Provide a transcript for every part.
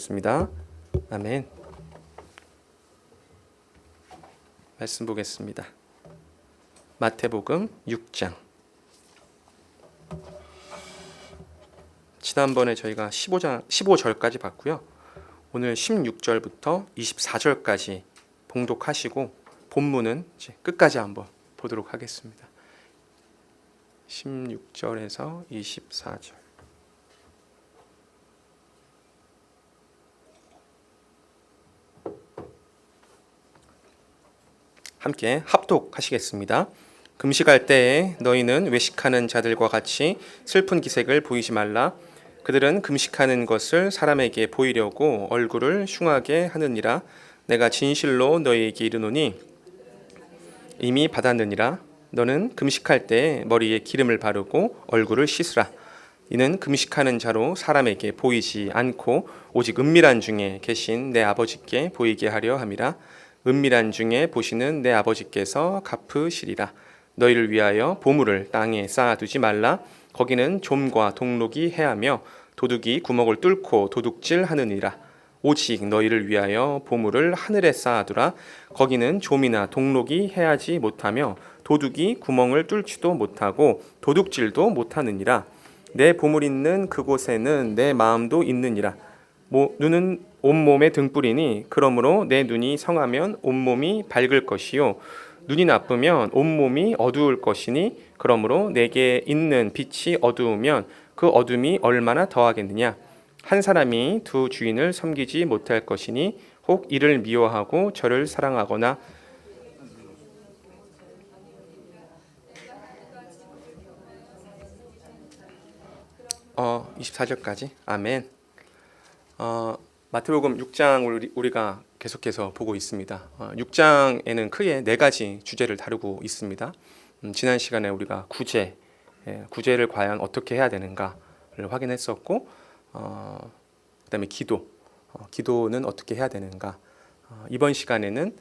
기도하겠습니다. 아멘. 말씀 보겠습니다. 마태복음 6장. 지난번에 저희가 15절까지 봤고요. 오늘 16절부터 24절까지 봉독하시고 본문은 이제 끝까지 한번 보도록 하겠습니다. 16절에서 24절. 함께 합독하시겠습니다. 금식할 때에 너희는 외식하는 자들과 같이 슬픈 기색을 보이지 말라. 그들은 금식하는 것을 사람에게 보이려고 얼굴을 흉하게 하느니라. 내가 진실로 너희에게 이르노니 이미 받았느니라. 너는 금식할 때에 머리에 기름을 바르고 얼굴을 씻으라. 이는 금식하는 자로 사람에게 보이지 않고 오직 은밀한 중에 계신 내 아버지께 보이게 하려 함이라. 은밀한 중에 보시는 내 아버지께서 갚으시리라. 너희를 위하여 보물을 땅에 쌓아두지 말라. 거기는 좀과 동록이 해하며 도둑이 구멍을 뚫고 도둑질하느니라. 오직 너희를 위하여 보물을 하늘에 쌓아두라. 거기는 좀이나 동록이 해하지 못하며 도둑이 구멍을 뚫지도 못하고 도둑질도 못하느니라. 내 보물 있는 그곳에는 내 마음도 있느니라. 눈은 온몸에 등불이니 그러므로 내 눈이 성하면 온몸이 밝을 것이요 눈이 나쁘면 온몸이 어두울 것이니 그러므로 내게 있는 빛이 어두우면 그 어둠이 얼마나 더하겠느냐. 한 사람이 두 주인을 섬기지 못할 것이니 혹 이를 미워하고 저를 사랑하거나 24절까지 아멘. 마태복음 6장을 우리가 계속해서 보고 있습니다. 6장에는 크게 네 가지 주제를 다루고 있습니다. 지난 시간에 우리가 구제를 과연 어떻게 해야 되는가를 확인했었고, 그다음에 기도는 어떻게 해야 되는가. 이번 시간에는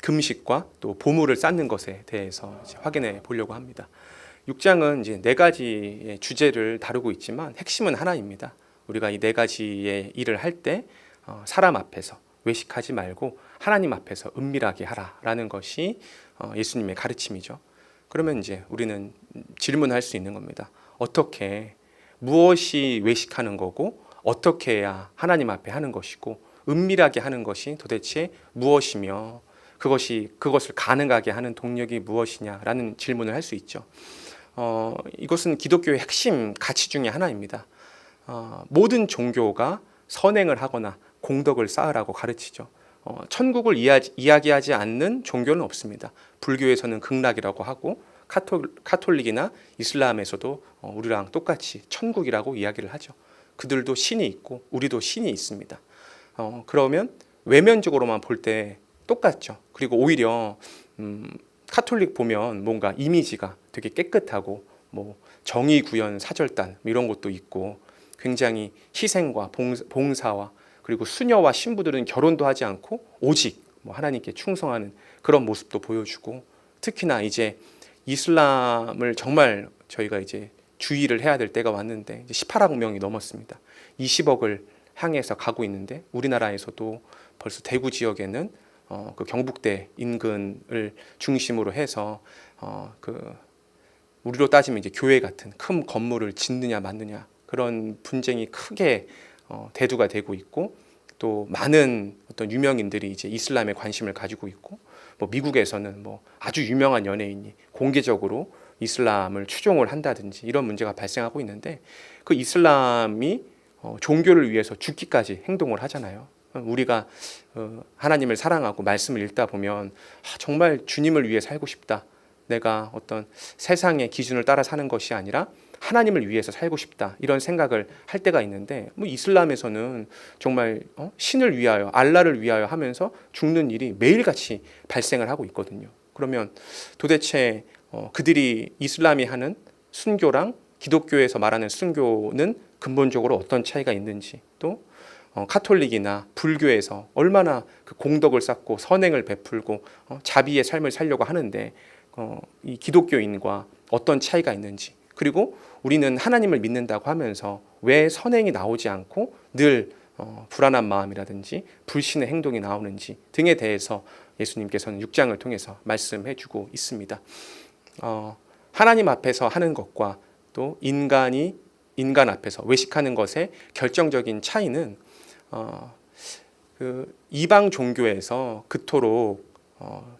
금식과 또 보물을 쌓는 것에 대해서 이제 확인해 보려고 합니다. 6장은 이제 네 가지의 주제를 다루고 있지만 핵심은 하나입니다. 우리가 이 네 가지의 일을 할 때 사람 앞에서 외식하지 말고 하나님 앞에서 은밀하게 하라라는 것이 예수님의 가르침이죠. 그러면 이제 우리는 질문할 수 있는 겁니다. 무엇이 외식하는 거고 어떻게 해야 하나님 앞에 하는 것이고 은밀하게 하는 것이 도대체 무엇이며 그것을 가능하게 하는 동력이 무엇이냐라는 질문을 할 수 있죠. 이것은 기독교의 핵심 가치 중에 하나입니다. 모든 종교가 선행을 하거나 공덕을 쌓으라고 가르치죠. 천국을 이야기하지 않는 종교는 없습니다. 불교에서는 극락이라고 하고 카톨릭이나 이슬람에서도 우리랑 똑같이 천국이라고 이야기를 하죠. 그들도 신이 있고 우리도 신이 있습니다. 그러면 외면적으로만 볼 때 똑같죠. 그리고 오히려 카톨릭 보면 뭔가 이미지가 되게 깨끗하고 정의 구현 사절단 이런 것도 있고 굉장히 희생과 봉사와 그리고 수녀와 신부들은 결혼도 하지 않고 오직 하나님께 충성하는 그런 모습도 보여주고 특히나 이제 이슬람을 정말 저희가 이제 주의를 해야 될 때가 왔는데 이제 18억 명이 넘었습니다. 20억을 향해서 가고 있는데 우리나라에서도 벌써 대구 지역에는 그 경북대 인근을 중심으로 해서 우리로 따지면 이제 교회 같은 큰 건물을 짓느냐 마느냐 그런 분쟁이 크게 대두가 되고 있고 또 많은 어떤 유명인들이 이제 이슬람에 관심을 가지고 있고 미국에서는 아주 유명한 연예인이 공개적으로 이슬람을 추종을 한다든지 이런 문제가 발생하고 있는데 그 이슬람이 종교를 위해서 죽기까지 행동을 하잖아요. 우리가 하나님을 사랑하고 말씀을 읽다 보면 정말 주님을 위해 살고 싶다. 내가 어떤 세상의 기준을 따라 사는 것이 아니라 하나님을 위해서 살고 싶다 이런 생각을 할 때가 있는데 이슬람에서는 정말 신을 위하여 알라를 위하여 하면서 죽는 일이 매일같이 발생을 하고 있거든요. 그러면 도대체 그들이 이슬람이 하는 순교랑 기독교에서 말하는 순교는 근본적으로 어떤 차이가 있는지 또 카톨릭이나 불교에서 얼마나 그 공덕을 쌓고 선행을 베풀고 자비의 삶을 살려고 하는데 이 기독교인과 어떤 차이가 있는지 그리고 우리는 하나님을 믿는다고 하면서 왜 선행이 나오지 않고 늘 불안한 마음이라든지 불신의 행동이 나오는지 등에 대해서 예수님께서는 6장을 통해서 말씀해 주고 있습니다. 하나님 앞에서 하는 것과 또 인간 앞에서 외식하는 것의 결정적인 차이는 그 이방 종교에서 그토록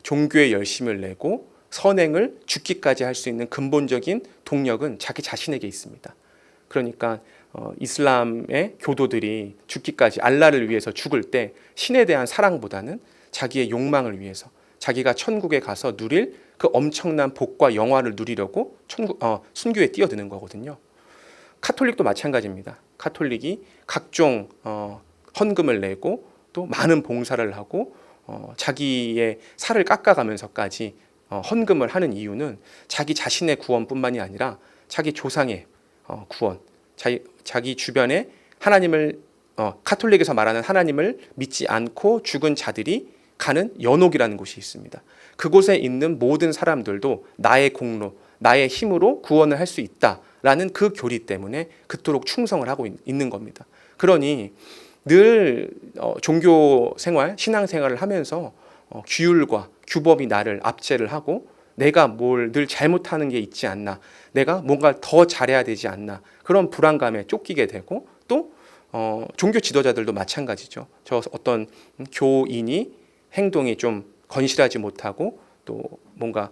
종교에 열심을 내고 선행을 죽기까지 할 수 있는 근본적인 동력은 자기 자신에게 있습니다. 그러니까 이슬람의 교도들이 죽기까지 알라를 위해서 죽을 때 신에 대한 사랑보다는 자기의 욕망을 위해서 자기가 천국에 가서 누릴 그 엄청난 복과 영화를 누리려고 순교에 뛰어드는 거거든요. 카톨릭도 마찬가지입니다. 카톨릭이 각종 헌금을 내고 또 많은 봉사를 하고 자기의 살을 깎아가면서까지 헌금을 하는 이유는 자기 자신의 구원뿐만이 아니라 자기 조상의 구원, 자기 주변에 하나님을 카톨릭에서 말하는 하나님을 믿지 않고 죽은 자들이 가는 연옥이라는 곳이 있습니다. 그곳에 있는 모든 사람들도 나의 공로, 나의 힘으로 구원을 할 수 있다라는 그 교리 때문에 그토록 충성을 하고 있는 겁니다. 그러니 늘 종교 생활, 신앙 생활을 하면서 규율과 규범이 나를 압제를 하고 내가 뭘 늘 잘못하는 게 있지 않나, 내가 뭔가 더 잘해야 되지 않나, 그런 불안감에 쫓기게 되고 또 종교 지도자들도 마찬가지죠. 저 어떤 교인이 행동이 좀 건실하지 못하고 또 뭔가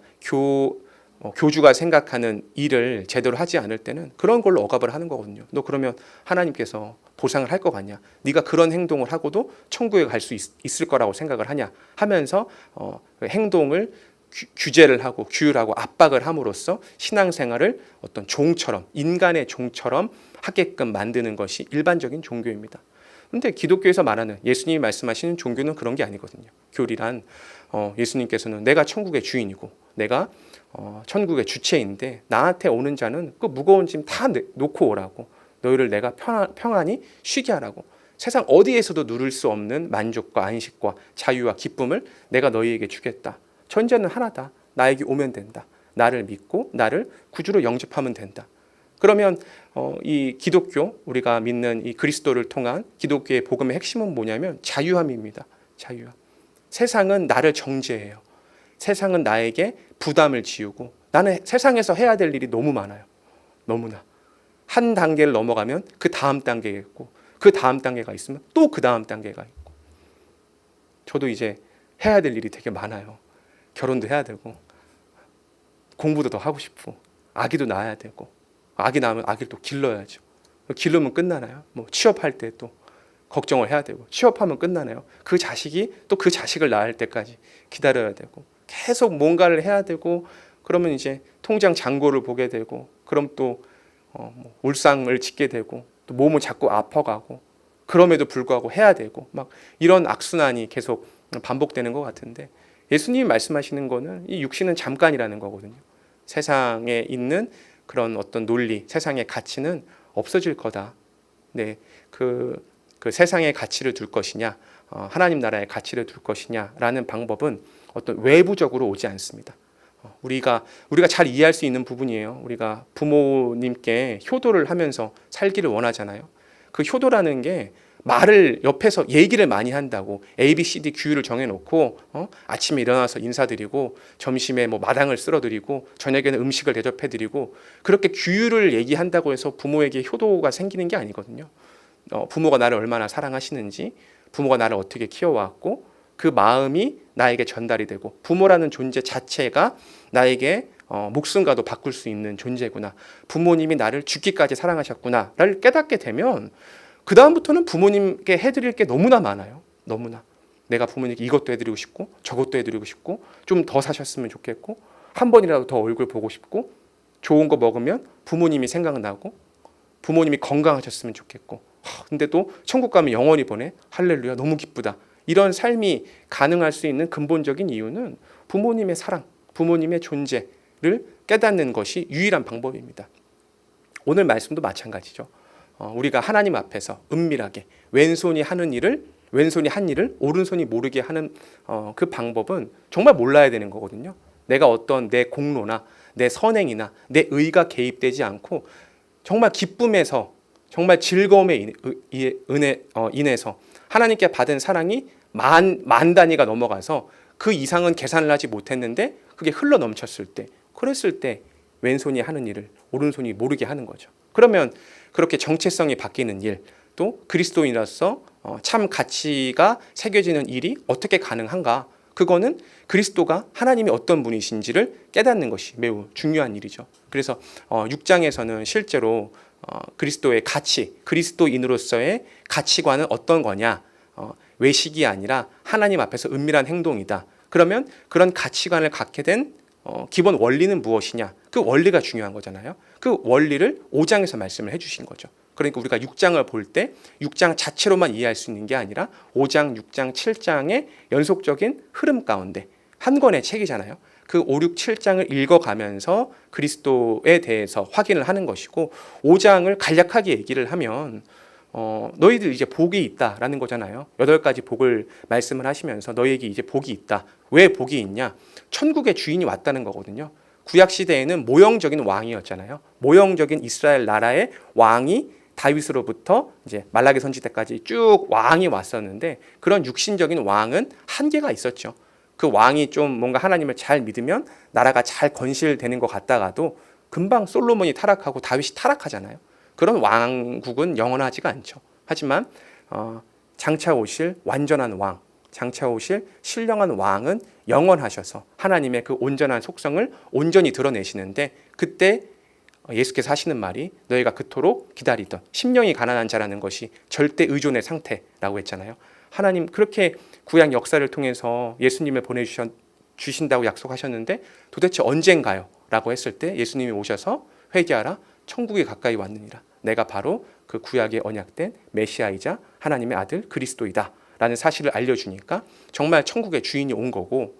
교주가 생각하는 일을 제대로 하지 않을 때는 그런 걸로 억압을 하는 거거든요. 너 그러면 하나님께서 보상을 할 것 같냐? 네가 그런 행동을 하고도 천국에 갈 수 있을 거라고 생각을 하냐? 하면서 행동을 규제를 하고 규율하고 압박을 함으로써 신앙생활을 어떤 종처럼, 인간의 종처럼 하게끔 만드는 것이 일반적인 종교입니다. 그런데 기독교에서 말하는 예수님이 말씀하시는 종교는 그런 게 아니거든요. 교리란 예수님께서는 내가 천국의 주인이고 내가 천국의 주체인데 나한테 오는 자는 그 무거운 짐 다 놓고 오라고, 너희를 내가 평안히 쉬게 하라고, 세상 어디에서도 누릴 수 없는 만족과 안식과 자유와 기쁨을 내가 너희에게 주겠다. 전제는 하나다. 나에게 오면 된다. 나를 믿고 나를 구주로 영접하면 된다. 그러면 이 기독교, 우리가 믿는 이 그리스도를 통한 기독교의 복음의 핵심은 뭐냐면 자유함입니다. 자유함. 세상은 나를 정죄해요. 세상은 나에게 부담을 지우고 나는 세상에서 해야 될 일이 너무 많아요. 너무나. 한 단계를 넘어가면 그 다음 단계가 있고 그 다음 단계가 있으면 또 그 다음 단계가 있고, 저도 이제 해야 될 일이 되게 많아요. 결혼도 해야 되고 공부도 더 하고 싶고 아기도 낳아야 되고 아기 낳으면 아기를 또 길러야죠. 기르면 끝나나요? 뭐 취업할 때 또 걱정을 해야 되고 취업하면 끝나나요? 그 자식이 또 그 자식을 낳을 때까지 기다려야 되고 계속 뭔가를 해야 되고, 그러면 이제 통장 잔고를 보게 되고 그럼 또 울상을 짓게 되고 또 몸은 자꾸 아파가고 그럼에도 불구하고 해야 되고 막 이런 악순환이 계속 반복되는 것 같은데, 예수님이 말씀하시는 거는 이 육신은 잠깐이라는 거거든요. 세상에 있는 그런 어떤 논리, 세상의 가치는 없어질 거다. 네, 그 세상의 가치를 둘 것이냐, 하나님 나라의 가치를 둘 것이냐라는 방법은 어떤 외부적으로 오지 않습니다. 우리가 잘 이해할 수 있는 부분이에요. 우리가 부모님께 효도를 하면서 살기를 원하잖아요. 그 효도라는 게 말을 옆에서 얘기를 많이 한다고 A, B, C, D 규율을 정해놓고 아침에 일어나서 인사드리고 점심에 뭐 마당을 쓸어드리고 저녁에는 음식을 대접해드리고 그렇게 규율을 얘기한다고 해서 부모에게 효도가 생기는 게 아니거든요. 부모가 나를 얼마나 사랑하시는지, 부모가 나를 어떻게 키워왔고 그 마음이 나에게 전달이 되고 부모라는 존재 자체가 나에게 목숨과도 바꿀 수 있는 존재구나, 부모님이 나를 죽기까지 사랑하셨구나를 깨닫게 되면 그 다음부터는 부모님께 해드릴 게 너무나 많아요. 너무나 내가 부모님께 이것도 해드리고 싶고 저것도 해드리고 싶고 좀 더 사셨으면 좋겠고 한 번이라도 더 얼굴 보고 싶고 좋은 거 먹으면 부모님이 생각나고 부모님이 건강하셨으면 좋겠고 근데 또 천국 가면 영원히 보내, 할렐루야 너무 기쁘다. 이런 삶이 가능할 수 있는 근본적인 이유는 부모님의 사랑, 부모님의 존재를 깨닫는 것이 유일한 방법입니다. 오늘 말씀도 마찬가지죠. 우리가 하나님 앞에서 은밀하게 왼손이 한 일을 오른손이 모르게 하는 그 방법은 정말 몰라야 되는 거거든요. 내가 어떤 내 공로나 내 선행이나 내 의가 개입되지 않고 정말 기쁨에서 정말 즐거움에 인해서 하나님께 받은 사랑이 만 단위가 넘어가서 그 이상은 계산을 하지 못했는데 그게 흘러 넘쳤을 때, 그랬을 때 왼손이 하는 일을 오른손이 모르게 하는 거죠. 그러면 그렇게 정체성이 바뀌는 일, 또 그리스도인으로서 참 가치가 새겨지는 일이 어떻게 가능한가? 그거는 그리스도가 하나님이 어떤 분이신지를 깨닫는 것이 매우 중요한 일이죠. 그래서 6장에서는 실제로 그리스도의 가치, 그리스도인으로서의 가치관은 어떤 거냐? 외식이 아니라 하나님 앞에서 은밀한 행동이다. 그러면 그런 가치관을 갖게 된 기본 원리는 무엇이냐? 그 원리가 중요한 거잖아요. 그 원리를 5장에서 말씀을 해주신 거죠. 그러니까 우리가 6장을 볼 때 6장 자체로만 이해할 수 있는 게 아니라 5장, 6장, 7장의 연속적인 흐름 가운데 한 권의 책이잖아요. 그 5, 6, 7장을 읽어가면서 그리스도에 대해서 확인을 하는 것이고 5장을 간략하게 얘기를 하면 너희들 이제 복이 있다라는 거잖아요. 8가지 복을 말씀을 하시면서 너희에게 이제 복이 있다. 왜 복이 있냐? 천국의 주인이 왔다는 거거든요. 구약 시대에는 모형적인 왕이었잖아요. 모형적인 이스라엘 나라의 왕이 다윗으로부터 이제 말라기 선지 때까지 쭉 왕이 왔었는데 그런 육신적인 왕은 한계가 있었죠. 그 왕이 좀 뭔가 하나님을 잘 믿으면 나라가 잘 건실되는 것 같다가도 금방 솔로몬이 타락하고 다윗이 타락하잖아요. 그런 왕국은 영원하지가 않죠. 하지만 장차 오실 완전한 왕, 장차 오실 신령한 왕은 영원하셔서 하나님의 그 온전한 속성을 온전히 드러내시는데 그때 예수께서 하시는 말이 너희가 그토록 기다리던 심령이 가난한 자라는 것이 절대 의존의 상태라고 했잖아요. 하나님 그렇게 구약 역사를 통해서 예수님을 보내주신다고 약속하셨는데 도대체 언젠가요? 라고 했을 때 예수님이 오셔서 회개하라 천국이 가까이 왔느니라. 내가 바로 그 구약의 언약된 메시아이자 하나님의 아들 그리스도이다 라는 사실을 알려주니까 정말 천국의 주인이 온 거고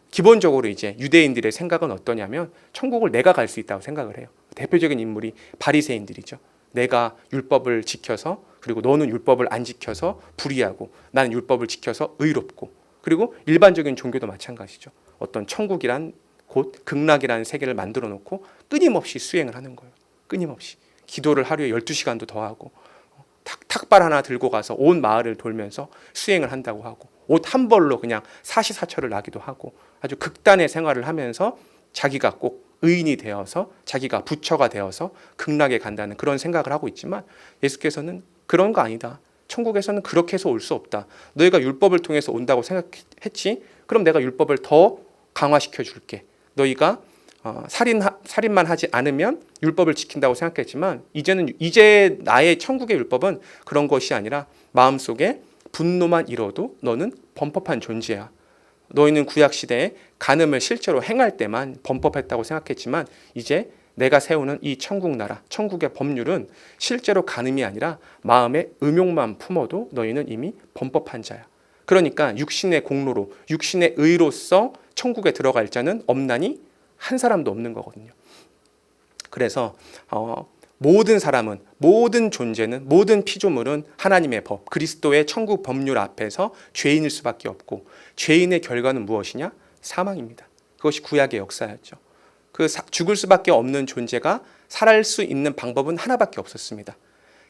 기본적으로 이제 유대인들의 생각은 어떠냐면 천국을 내가 갈 수 있다고 생각을 해요. 대표적인 인물이 바리새인들이죠. 내가 율법을 지켜서 그리고 너는 율법을 안 지켜서 불의하고 나는 율법을 지켜서 의롭고 그리고 일반적인 종교도 마찬가지죠. 어떤 천국이란 곧 극락이라는 세계를 만들어 놓고 끊임없이 수행을 하는 거예요. 끊임없이 기도를 하루에 12시간도 더 하고 탁발 하나 들고 가서 온 마을을 돌면서 수행을 한다고 하고 옷 한 벌로 그냥 사시사철을 나기도 하고 아주 극단의 생활을 하면서 자기가 꼭 의인이 되어서 자기가 부처가 되어서 극락에 간다는 그런 생각을 하고 있지만 예수께서는 그런 거 아니다. 천국에서는 그렇게 해서 올 수 없다. 너희가 율법을 통해서 온다고 생각했지? 그럼 내가 율법을 더 강화시켜 줄게. 너희가 살인만 하지 않으면 율법을 지킨다고 생각했지만 이제 나의 천국의 율법은 그런 것이 아니라 마음속에 분노만 잃어도 너는 범법한 존재야. 너희는 구약 시대에 간음을 실제로 행할 때만 범법했다고 생각했지만 이제 내가 세우는 이 천국 나라, 천국의 법률은 실제로 간음이 아니라 마음의 음욕만 품어도 너희는 이미 범법한 자야. 그러니까 육신의 공로로, 육신의 의로서 천국에 들어갈 자는 없나니 한 사람도 없는 거거든요. 그래서 모든 사람은, 모든 존재는, 모든 피조물은 하나님의 법, 그리스도의 천국 법률 앞에서 죄인일 수밖에 없고 죄인의 결과는 무엇이냐? 사망입니다. 그것이 구약의 역사였죠. 그 죽을 수밖에 없는 존재가 살아갈 수 있는 방법은 하나밖에 없었습니다.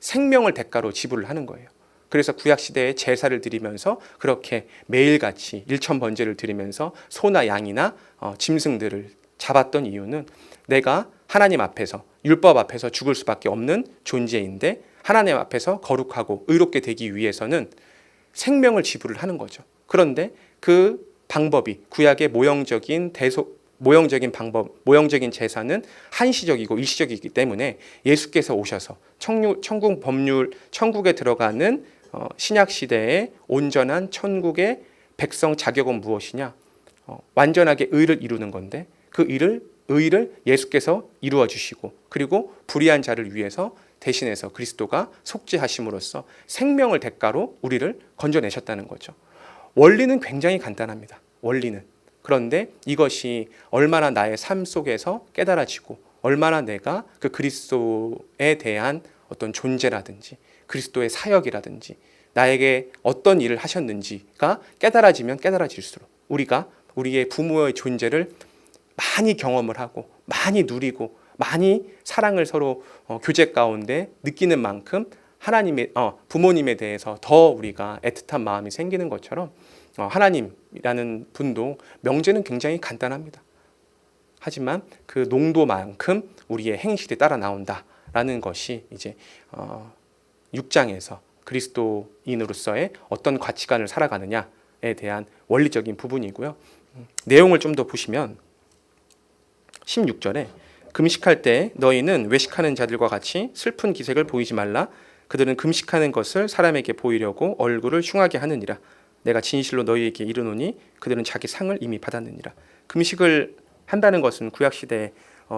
생명을 대가로 지불을 하는 거예요. 그래서 구약 시대에 제사를 드리면서 그렇게 매일같이 일천번제를 드리면서 소나 양이나 짐승들을 잡았던 이유는 내가 하나님 앞에서 율법 앞에서 죽을 수밖에 없는 존재인데 하나님 앞에서 거룩하고 의롭게 되기 위해서는 생명을 지불을 하는 거죠. 그런데 그 방법이 구약의 모형적인 방법, 모형적인 제사는 한시적이고 일시적이기 때문에 예수께서 오셔서 천국 법률, 천국에 들어가는 신약 시대의 온전한 천국의 백성 자격은 무엇이냐? 완전하게 의를 이루는 건데 그 의를 예수께서 이루어 주시고 그리고 불의한 자를 위해서 대신해서 그리스도가 속죄하심으로써 생명을 대가로 우리를 건져내셨다는 거죠. 원리는 굉장히 간단합니다. 원리는. 그런데 이것이 얼마나 나의 삶 속에서 깨달아지고 얼마나 내가 그 그리스도에 대한 어떤 존재라든지 그리스도의 사역이라든지 나에게 어떤 일을 하셨는지가 깨달아지면 깨달아질수록 우리가 우리의 부모의 존재를 많이 경험을 하고 많이 누리고 많이 사랑을 서로 교제 가운데 느끼는 만큼 하나님의 부모님에 대해서 더 우리가 애틋한 마음이 생기는 것처럼 하나님이라는 분도 명제는 굉장히 간단합니다. 하지만 그 농도만큼 우리의 행실이 따라 나온다라는 것이 이제 6장에서 그리스도인으로서의 어떤 가치관을 살아가느냐에 대한 원리적인 부분이고요. 내용을 좀 더 보시면 16절에 금식할 때 너희는 외식하는 자들과 같이 슬픈 기색을 보이지 말라. 그들은 금식하는 것을 사람에게 보이려고 얼굴을 흉하게 하느니라. 내가 진실로 너희에게 이르노니 그들은 자기 상을 이미 받았느니라. 금식을 한다는 것은 구약시대에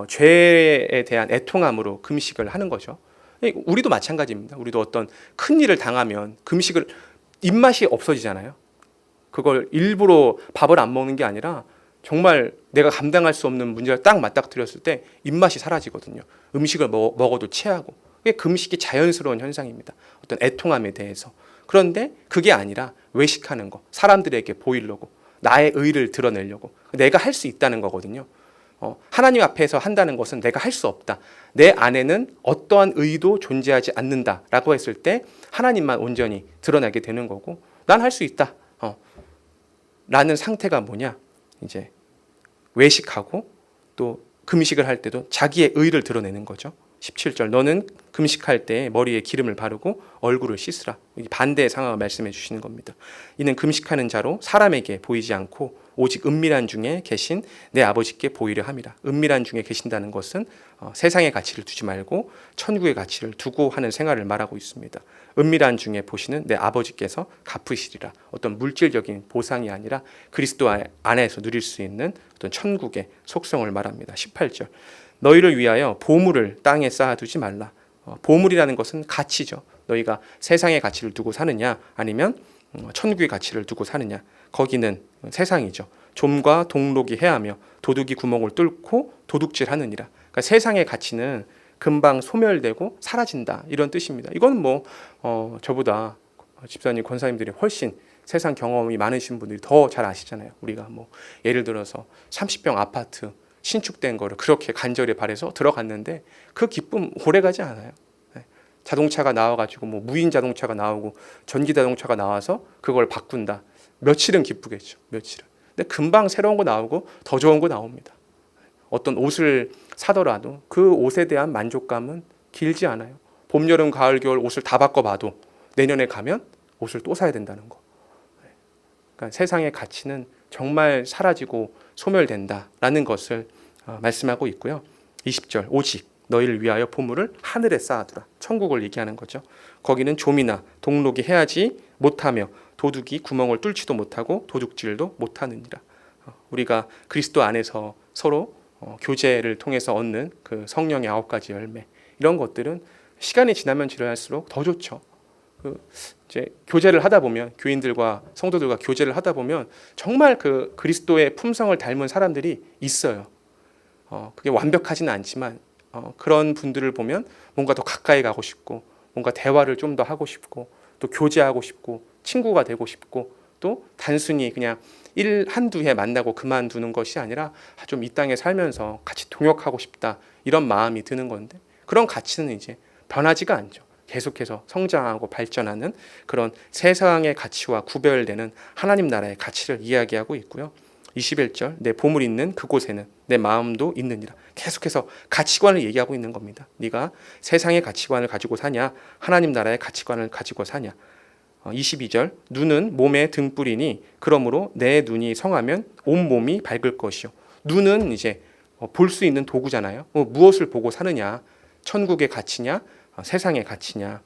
죄에 대한 애통함으로 금식을 하는 거죠. 우리도 마찬가지입니다. 우리도 어떤 큰 일을 당하면 금식을 입맛이 없어지잖아요. 그걸 일부러 밥을 안 먹는 게 아니라 정말 내가 감당할 수 없는 문제를 딱 맞닥뜨렸을 때 입맛이 사라지거든요. 음식을 먹어도 체하고. 그게 금식이 자연스러운 현상입니다. 어떤 애통함에 대해서. 그런데 그게 아니라 외식하는 거, 사람들에게 보이려고, 나의 의를 드러내려고, 내가 할 수 있다는 거거든요. 하나님 앞에서 한다는 것은 내가 할 수 없다. 내 안에는 어떠한 의도 존재하지 않는다라고 했을 때 하나님만 온전히 드러나게 되는 거고, 난 할 수 있다. 라는 상태가 뭐냐? 이제 외식하고 또 금식을 할 때도 자기의 의를 드러내는 거죠. 17절 너는 금식할 때 머리에 기름을 바르고 얼굴을 씻으라. 반대의 상황을 말씀해 주시는 겁니다. 이는 금식하는 자로 사람에게 보이지 않고 오직 은밀한 중에 계신 내 아버지께 보이려 함이라. 은밀한 중에 계신다는 것은 세상의 가치를 두지 말고 천국의 가치를 두고 하는 생활을 말하고 있습니다. 은밀한 중에 보시는 내 아버지께서 갚으시리라. 어떤 물질적인 보상이 아니라 그리스도 안에서 누릴 수 있는 어떤 천국의 속성을 말합니다. 18절 너희를 위하여 보물을 땅에 쌓아두지 말라. 보물이라는 것은 가치죠. 너희가 세상의 가치를 두고 사느냐 아니면 천국의 가치를 두고 사느냐. 거기는 세상이죠. 좀과 동록이 해하며 도둑이 구멍을 뚫고 도둑질하느니라. 그러니까 세상의 가치는 금방 소멸되고 사라진다 이런 뜻입니다. 이건 저보다 집사님 권사님들이 훨씬 세상 경험이 많으신 분들이 더 잘 아시잖아요. 우리가 예를 들어서 30평 아파트 신축된 거를 그렇게 간절히 바래서 들어갔는데 그 기쁨 오래가지 않아요. 자동차가 나와가지고 무인 자동차가 나오고 전기 자동차가 나와서 그걸 바꾼다. 며칠은 기쁘겠죠. 며칠은. 근데 금방 새로운 거 나오고 더 좋은 거 나옵니다. 어떤 옷을 사더라도 그 옷에 대한 만족감은 길지 않아요. 봄, 여름, 가을, 겨울 옷을 다 바꿔봐도 내년에 가면 옷을 또 사야 된다는 거. 그러니까 세상의 가치는 정말 사라지고 소멸된다라는 것을 말씀하고 있고요. 20절 오직 너희를 위하여 보물을 하늘에 쌓아두라. 천국을 얘기하는 거죠. 거기는 좀이나 동록이 해하지 못하며 도둑이 구멍을 뚫지도 못하고 도둑질도 못하느니라. 우리가 그리스도 안에서 서로 교제를 통해서 얻는 그 성령의 9가지 열매 이런 것들은 시간이 지나면 지날수록 더 좋죠. 이제 교제를 하다 보면 교인들과 성도들과 교제를 하다 보면 정말 그 그리스도의 품성을 닮은 사람들이 있어요. 그게 완벽하지는 않지만 그런 분들을 보면 뭔가 더 가까이 가고 싶고 뭔가 대화를 좀 더 하고 싶고 또 교제하고 싶고 친구가 되고 싶고 또 단순히 그냥 한두 해 만나고 그만두는 것이 아니라 좀 이 땅에 살면서 같이 동역하고 싶다 이런 마음이 드는 건데 그런 가치는 이제 변하지가 않죠. 계속해서 성장하고 발전하는 그런 세상의 가치와 구별되는 하나님 나라의 가치를 이야기하고 있고요. 21절 내 보물 있는 그곳에는 내 마음도 있느니라. 계속해서 가치관을 얘기하고 있는 겁니다. 네가 세상의 가치관을 가지고 사냐 하나님 나라의 가치관을 가지고 사냐. 22절 눈은 몸의 등불이니 그러므로 내 눈이 성하면 온 몸이 밝을 것이요. 눈은 이제 볼 수 있는 도구잖아요. 무엇을 보고 사느냐 천국의 가치냐 세상의 가치냐.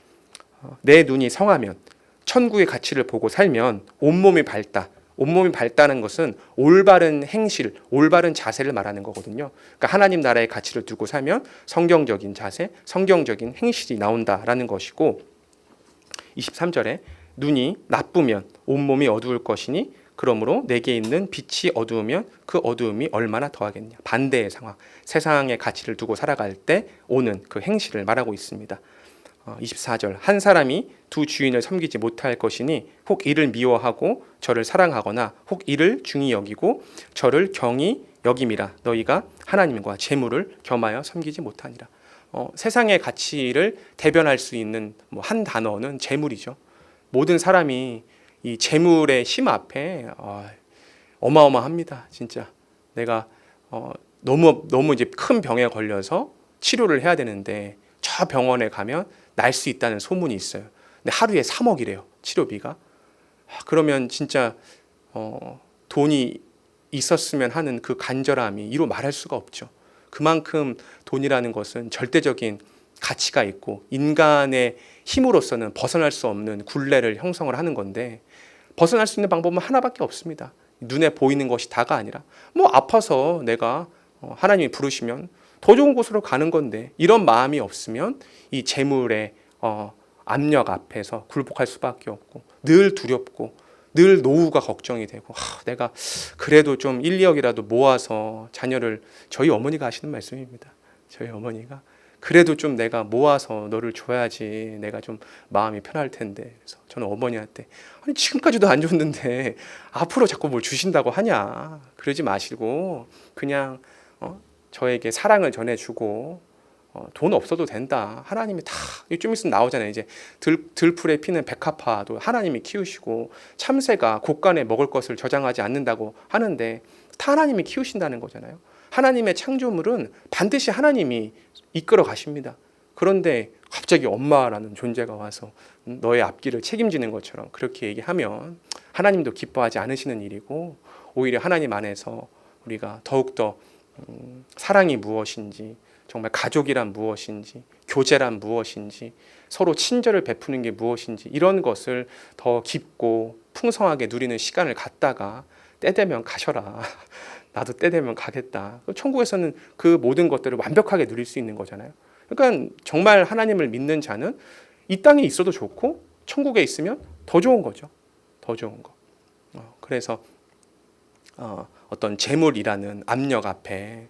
내 눈이 성하면 천국의 가치를 보고 살면 온몸이 밝다. 온몸이 밝다는 것은 올바른 행실, 올바른 자세를 말하는 거거든요. 그러니까 하나님 나라의 가치를 두고 살면 성경적인 자세, 성경적인 행실이 나온다라는 것이고 23절에 눈이 나쁘면 온몸이 어두울 것이니 그러므로 내게 있는 빛이 어두우면 그 어두움이 얼마나 더하겠냐. 반대의 상황, 세상의 가치를 두고 살아갈 때 오는 그 행실을 말하고 있습니다. 24절 한 사람이 두 주인을 섬기지 못할 것이니 혹 이를 미워하고 저를 사랑하거나 혹 이를 중히 여기고 저를 경히 여김이라 너희가 하나님과 재물을 겸하여 섬기지 못하니라. 세상의 가치를 대변할 수 있는 한 단어는 재물이죠. 모든 사람이 이 재물의 힘 앞에 어마어마합니다. 진짜 내가 너무 이제 큰 병에 걸려서 치료를 해야 되는데 저 병원에 가면 날 수 있다는 소문이 있어요. 근데 하루에 3억이래요. 치료비가. 그러면 진짜 돈이 있었으면 하는 그 간절함이 이루 말할 수가 없죠. 그만큼 돈이라는 것은 절대적인 가치가 있고 인간의 힘으로서는 벗어날 수 없는 굴레를 형성을 하는 건데 벗어날 수 있는 방법은 하나밖에 없습니다. 눈에 보이는 것이 다가 아니라 아파서 내가 하나님이 부르시면 더 좋은 곳으로 가는 건데 이런 마음이 없으면 이 재물의 압력 앞에서 굴복할 수밖에 없고 늘 두렵고 늘 노후가 걱정이 되고 내가 그래도 좀 1, 2억이라도 모아서 자녀를 저희 어머니가 하시는 말씀입니다. 저희 어머니가 그래도 좀 내가 모아서 너를 줘야지 내가 좀 마음이 편할 텐데 그래서 저는 어머니한테 아니 지금까지도 안 줬는데 앞으로 자꾸 뭘 주신다고 하냐 그러지 마시고 그냥 저에게 사랑을 전해주고 돈 없어도 된다. 하나님이 다 좀 있으면 나오잖아요. 이제 들풀에 피는 백합화도 하나님이 키우시고 참새가 곳간에 먹을 것을 저장하지 않는다고 하는데 다 하나님이 키우신다는 거잖아요. 하나님의 창조물은 반드시 하나님이 이끌어 가십니다. 그런데 갑자기 엄마라는 존재가 와서 너의 앞길을 책임지는 것처럼 그렇게 얘기하면 하나님도 기뻐하지 않으시는 일이고 오히려 하나님 안에서 우리가 더욱더 사랑이 무엇인지 정말 가족이란 무엇인지 교제란 무엇인지 서로 친절을 베푸는 게 무엇인지 이런 것을 더 깊고 풍성하게 누리는 시간을 갖다가 때 되면 가셔라. 나도 때 되면 가겠다. 천국에서는 그 모든 것들을 완벽하게 누릴 수 있는 거잖아요. 그러니까 정말 하나님을 믿는 자는 이 땅에 있어도 좋고 천국에 있으면 더 좋은 거죠. 더 좋은 거. 그래서 어떤 재물이라는 압력 앞에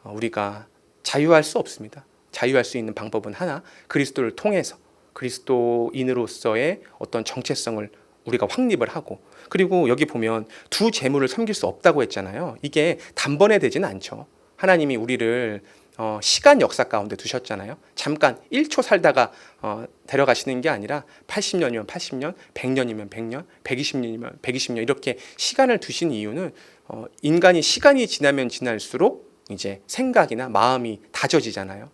우리가 자유할 수 없습니다. 자유할 수 있는 방법은 하나, 그리스도를 통해서 그리스도인으로서의 어떤 정체성을 우리가 확립을 하고 그리고 여기 보면 두 재물을 섬길 수 없다고 했잖아요. 이게 단번에 되지는 않죠. 하나님이 우리를 시간 역사 가운데 두셨잖아요. 잠깐 1초 살다가 데려가시는 게 아니라 80년이면 80년, 100년이면 100년, 120년이면 120년 이렇게 시간을 두신 이유는 인간이 시간이 지나면 지날수록 이제 생각이나 마음이 다져지잖아요.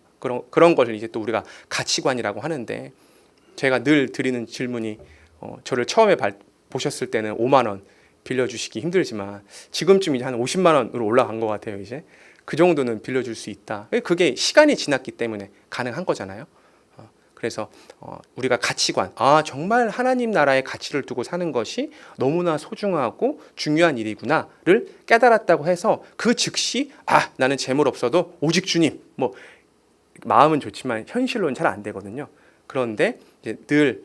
그런 것을 이제 또 우리가 가치관이라고 하는데 제가 늘 드리는 질문이 저를 처음에 보셨을 때는 5만 원 빌려주시기 힘들지만 지금쯤 이제 한 50만 원으로 올라간 것 같아요. 이제 그 정도는 빌려줄 수 있다. 그게 시간이 지났기 때문에 가능한 거잖아요. 그래서 우리가 가치관, 정말 하나님 나라의 가치를 두고 사는 것이 너무나 소중하고 중요한 일이구나를 깨달았다고 해서 그 즉시 나는 재물 없어도 오직 주님 마음은 좋지만 현실로는 잘 안 되거든요. 그런데 이제 늘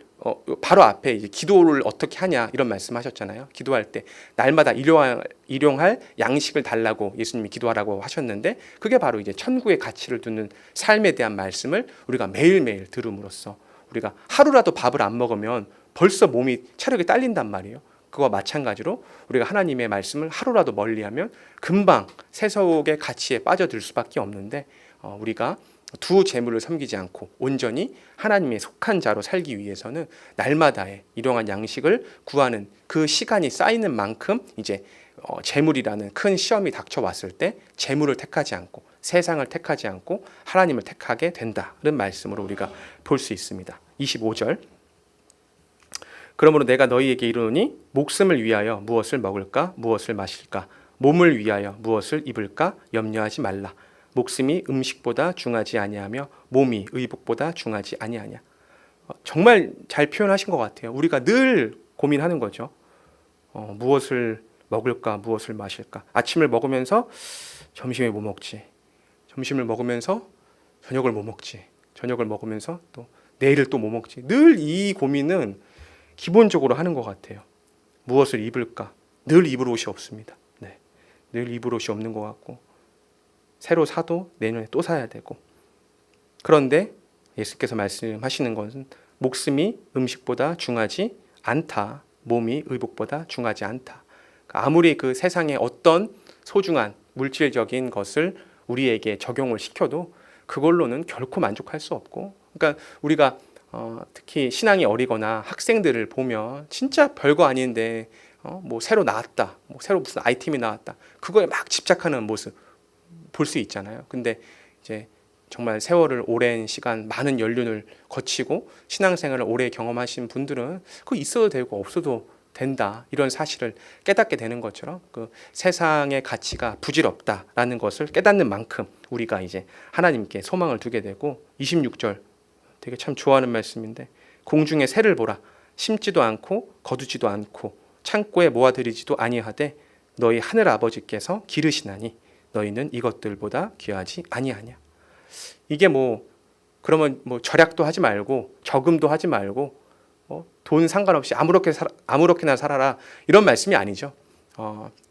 바로 앞에 이제 기도를 어떻게 하냐 이런 말씀하셨잖아요. 기도할 때 날마다 일용할 양식을 달라고 예수님이 기도하라고 하셨는데 그게 바로 이제 천국의 가치를 두는 삶에 대한 말씀을 우리가 매일매일 들음으로써 우리가 하루라도 밥을 안 먹으면 벌써 몸이 체력이 딸린단 말이에요. 그와 마찬가지로 우리가 하나님의 말씀을 하루라도 멀리하면 금방 세속의 가치에 빠져들 수밖에 없는데 우리가 두 재물을 섬기지 않고 온전히 하나님의 속한 자로 살기 위해서는 날마다의 일용할 양식을 구하는 그 시간이 쌓이는 만큼 이제 재물이라는 큰 시험이 닥쳐왔을 때 재물을 택하지 않고 세상을 택하지 않고 하나님을 택하게 된다는 말씀으로 우리가 볼 수 있습니다. 25절 그러므로 내가 너희에게 이르노니 목숨을 위하여 무엇을 먹을까 무엇을 마실까 몸을 위하여 무엇을 입을까 염려하지 말라. 목숨이 음식보다 중하지 아니하며 몸이 의복보다 중하지 아니하냐. 정말 잘 표현하신 것 같아요. 우리가 늘 고민하는 거죠. 무엇을 먹을까 무엇을 마실까. 아침을 먹으면서 점심에 뭐 먹지. 점심을 먹으면서 저녁을 뭐 먹지. 저녁을 먹으면서 또 내일을 또 뭐 먹지. 늘 이 고민은 기본적으로 하는 것 같아요. 무엇을 입을까. 늘 입을 옷이 없습니다. 네. 늘 입을 옷이 없는 것 같고 새로 사도 내년에 또 사야 되고 그런데 예수께서 말씀하시는 것은 목숨이 음식보다 중하지 않다. 몸이 의복보다 중하지 않다. 아무리 그 세상에 어떤 소중한 물질적인 것을 우리에게 적용을 시켜도 그걸로는 결코 만족할 수 없고, 그러니까 우리가 특히 신앙이 어리거나 학생들을 보면 진짜 별거 아닌데 뭐 새로 나왔다, 뭐 새로 무슨 아이템이 나왔다, 그거에 막 집착하는 모습 볼 수 있잖아요. 근데 이제 정말 세월을 오랜 시간 많은 연륜을 거치고 신앙생활을 오래 경험하신 분들은 그거 있어도 되고 없어도 된다, 이런 사실을 깨닫게 되는 것처럼 그 세상의 가치가 부질없다라는 것을 깨닫는 만큼 우리가 이제 하나님께 소망을 두게 되고, 26절 되게 참 좋아하는 말씀인데, 공중의 새를 보라, 심지도 않고 거두지도 않고 창고에 모아들이지도 아니하되 너희 하늘 아버지께서 기르시나니 너희는 이것들보다 귀하지 아니하냐. 이게 뭐 그러면 뭐 절약도 하지 말고 저금도 하지 말고 돈 상관없이 아무렇게나 살아라, 이런 말씀이 아니죠.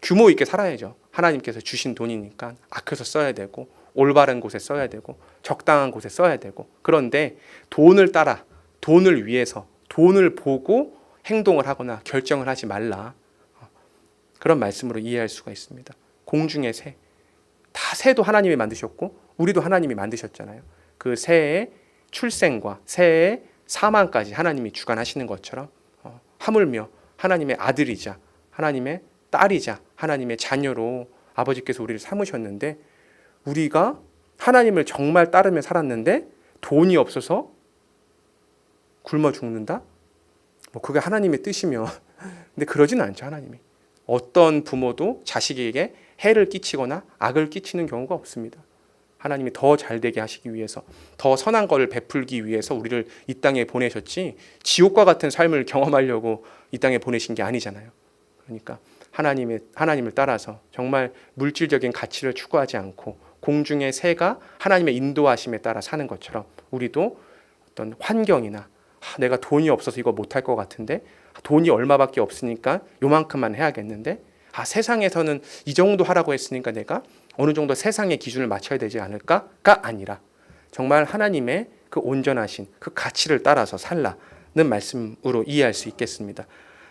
규모 있게 살아야죠. 하나님께서 주신 돈이니까 아껴서 써야 되고, 올바른 곳에 써야 되고, 적당한 곳에 써야 되고. 그런데 돈을 따라, 돈을 위해서, 돈을 보고 행동을 하거나 결정을 하지 말라, 그런 말씀으로 이해할 수가 있습니다. 공중의 새, 다 새도 하나님이 만드셨고 우리도 하나님이 만드셨잖아요. 그 새의 출생과 새의 사망까지 하나님이 주관하시는 것처럼 하물며 하나님의 아들이자 하나님의 딸이자 하나님의 자녀로 아버지께서 우리를 삼으셨는데, 우리가 하나님을 정말 따르며 살았는데 돈이 없어서 굶어 죽는다? 뭐 그게 하나님의 뜻이면 근데 그러지는 않죠. 하나님이 어떤 부모도 자식에게 해를 끼치거나 악을 끼치는 경우가 없습니다. 하나님이 더 잘되게 하시기 위해서, 더 선한 것을 베풀기 위해서 우리를 이 땅에 보내셨지 지옥과 같은 삶을 경험하려고 이 땅에 보내신 게 아니잖아요. 그러니까 하나님을 따라서 정말 물질적인 가치를 추구하지 않고 공중의 새가 하나님의 인도하심에 따라 사는 것처럼, 우리도 어떤 환경이나 내가 돈이 없어서 이거 못할 것 같은데, 돈이 얼마밖에 없으니까 요만큼만 해야겠는데, 세상에서는 이 정도 하라고 했으니까 내가 어느 정도 세상의 기준을 맞춰야 되지 않을까가 아니라 정말 하나님의 그 온전하신 그 가치를 따라서 살라는 말씀으로 이해할 수 있겠습니다.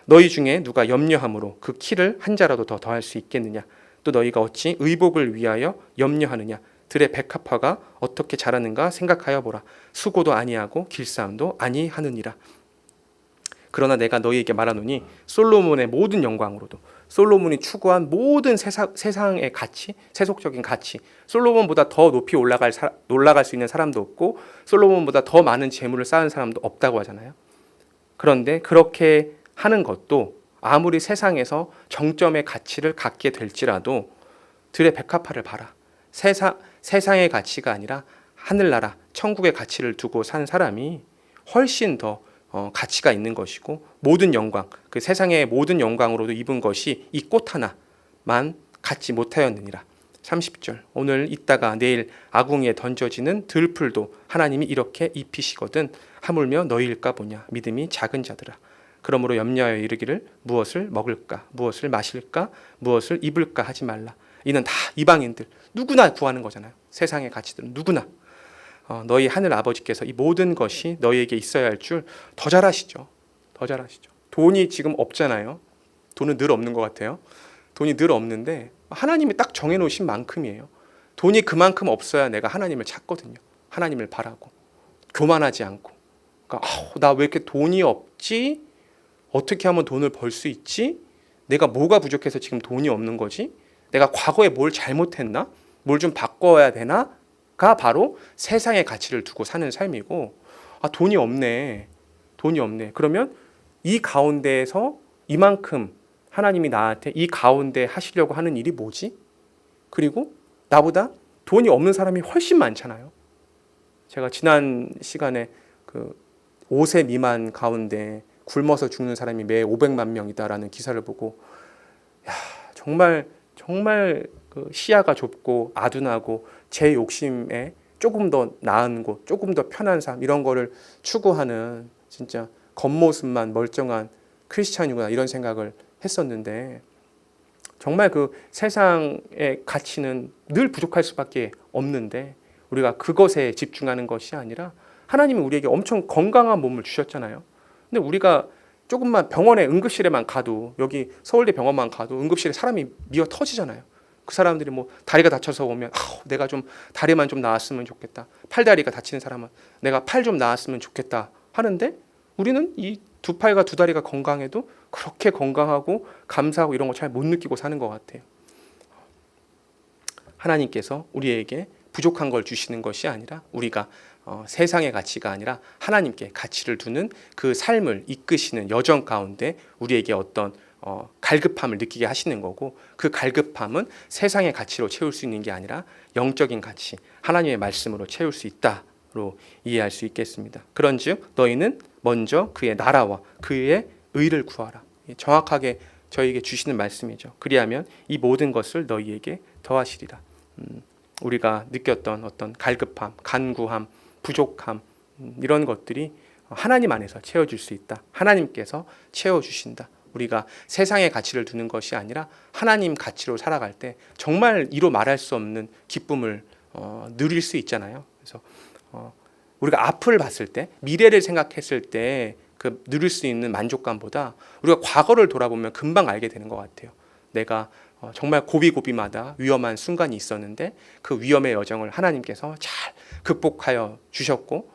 너희 중에 누가 염려함으로 그 키를 한 자라도 더 더할 수 있겠느냐? 또 너희가 어찌 의복을 위하여 염려하느냐? 들의 백합화가 어떻게 자라는가 생각하여 보라. 수고도 아니하고 길싸움도 아니하느니라. 그러나 내가 너희에게 말하노니 솔로몬의 모든 영광으로도, 솔로몬이 추구한 모든 세상의 가치, 세속적인 가치, 솔로몬보다 더 높이 올라갈 수 있는 사람도 없고 솔로몬보다 더 많은 재물을 쌓은 사람도 없다고 하잖아요. 그런데 그렇게 하는 것도 아무리 세상에서 정점의 가치를 갖게 될지라도 들의 백합화를 봐라. 세상의 가치가 아니라 하늘나라 천국의 가치를 두고 산 사람이 훨씬 더 가치가 있는 것이고, 모든 영광, 그 세상의 모든 영광으로도 입은 것이 이 꽃 하나만 갖지 못하였느니라. 30절, 오늘 있다가 내일 아궁이에 던져지는 들풀도 하나님이 이렇게 입히시거든 하물며 너희일까 보냐. 믿음이 작은 자들아. 그러므로 염려하여 이르기를 무엇을 먹을까, 무엇을 마실까, 무엇을 입을까 하지 말라. 이는 다 이방인들, 누구나 구하는 거잖아요. 세상의 가치들은 누구나. 너희 하늘 아버지께서 이 모든 것이 너희에게 있어야 할 줄 더 잘 아시죠. 더 잘 아시죠. 돈이 지금 없잖아요. 돈은 늘 없는 것 같아요. 돈이 늘 없는데 하나님이 딱 정해놓으신 만큼이에요. 돈이 그만큼 없어야 내가 하나님을 찾거든요. 하나님을 바라고 교만하지 않고. 그러니까 나 왜 이렇게 돈이 없지? 어떻게 하면 돈을 벌 수 있지? 내가 뭐가 부족해서 지금 돈이 없는 거지? 내가 과거에 뭘 잘못했나? 뭘 좀 바꿔야 되나? 가 바로 세상의 가치를 두고 사는 삶이고, 돈이 없네. 그러면 이 가운데에서 이만큼 하나님이 나한테 이 가운데 하시려고 하는 일이 뭐지? 그리고 나보다 돈이 없는 사람이 훨씬 많잖아요. 제가 지난 시간에 그 5세 미만 가운데 굶어서 죽는 사람이 매 500만 명이다라는 기사를 보고, 정말 그 시야가 좁고 아둔하고 제 욕심에 조금 더 나은 곳, 조금 더 편한 삶, 이런 거를 추구하는 진짜 겉모습만 멀쩡한 크리스찬이구나, 이런 생각을 했었는데, 정말 그 세상의 가치는 늘 부족할 수밖에 없는데 우리가 그것에 집중하는 것이 아니라, 하나님이 우리에게 엄청 건강한 몸을 주셨잖아요. 근데 우리가 조금만 병원에 응급실에만 가도, 여기 서울대 병원만 가도 응급실에 사람이 미어 터지잖아요. 그 사람들이 뭐 다리가 다쳐서 오면 내가 좀 다리만 좀 나았으면 좋겠다. 팔다리가 다치는 사람은 내가 팔 좀 나았으면 좋겠다 하는데, 우리는 이 두 팔과 두 다리가 건강해도 그렇게 건강하고 감사하고 이런 거 잘 못 느끼고 사는 것 같아요. 하나님께서 우리에게 부족한 걸 주시는 것이 아니라, 우리가 세상의 가치가 아니라 하나님께 가치를 두는 그 삶을 이끄시는 여정 가운데 우리에게 어떤 갈급함을 느끼게 하시는 거고, 그 갈급함은 세상의 가치로 채울 수 있는 게 아니라 영적인 가치, 하나님의 말씀으로 채울 수 있다로 이해할 수 있겠습니다. 그런즉 너희는 먼저 그의 나라와 그의 의를 구하라. 정확하게 저희에게 주시는 말씀이죠. 그리하면 이 모든 것을 너희에게 더하시리라. 우리가 느꼈던 어떤 갈급함, 간구함, 부족함, 이런 것들이 하나님 안에서 채워질 수 있다. 하나님께서 채워주신다. 우리가 세상의 가치를 두는 것이 아니라 하나님 가치로 살아갈 때 정말 이로 말할 수 없는 기쁨을 누릴 수 있잖아요. 그래서 우리가 앞을 봤을 때, 미래를 생각했을 때 그 누릴 수 있는 만족감보다 우리가 과거를 돌아보면 금방 알게 되는 것 같아요. 내가 정말 고비고비마다 위험한 순간이 있었는데 그 위험의 여정을 하나님께서 잘 극복하여 주셨고,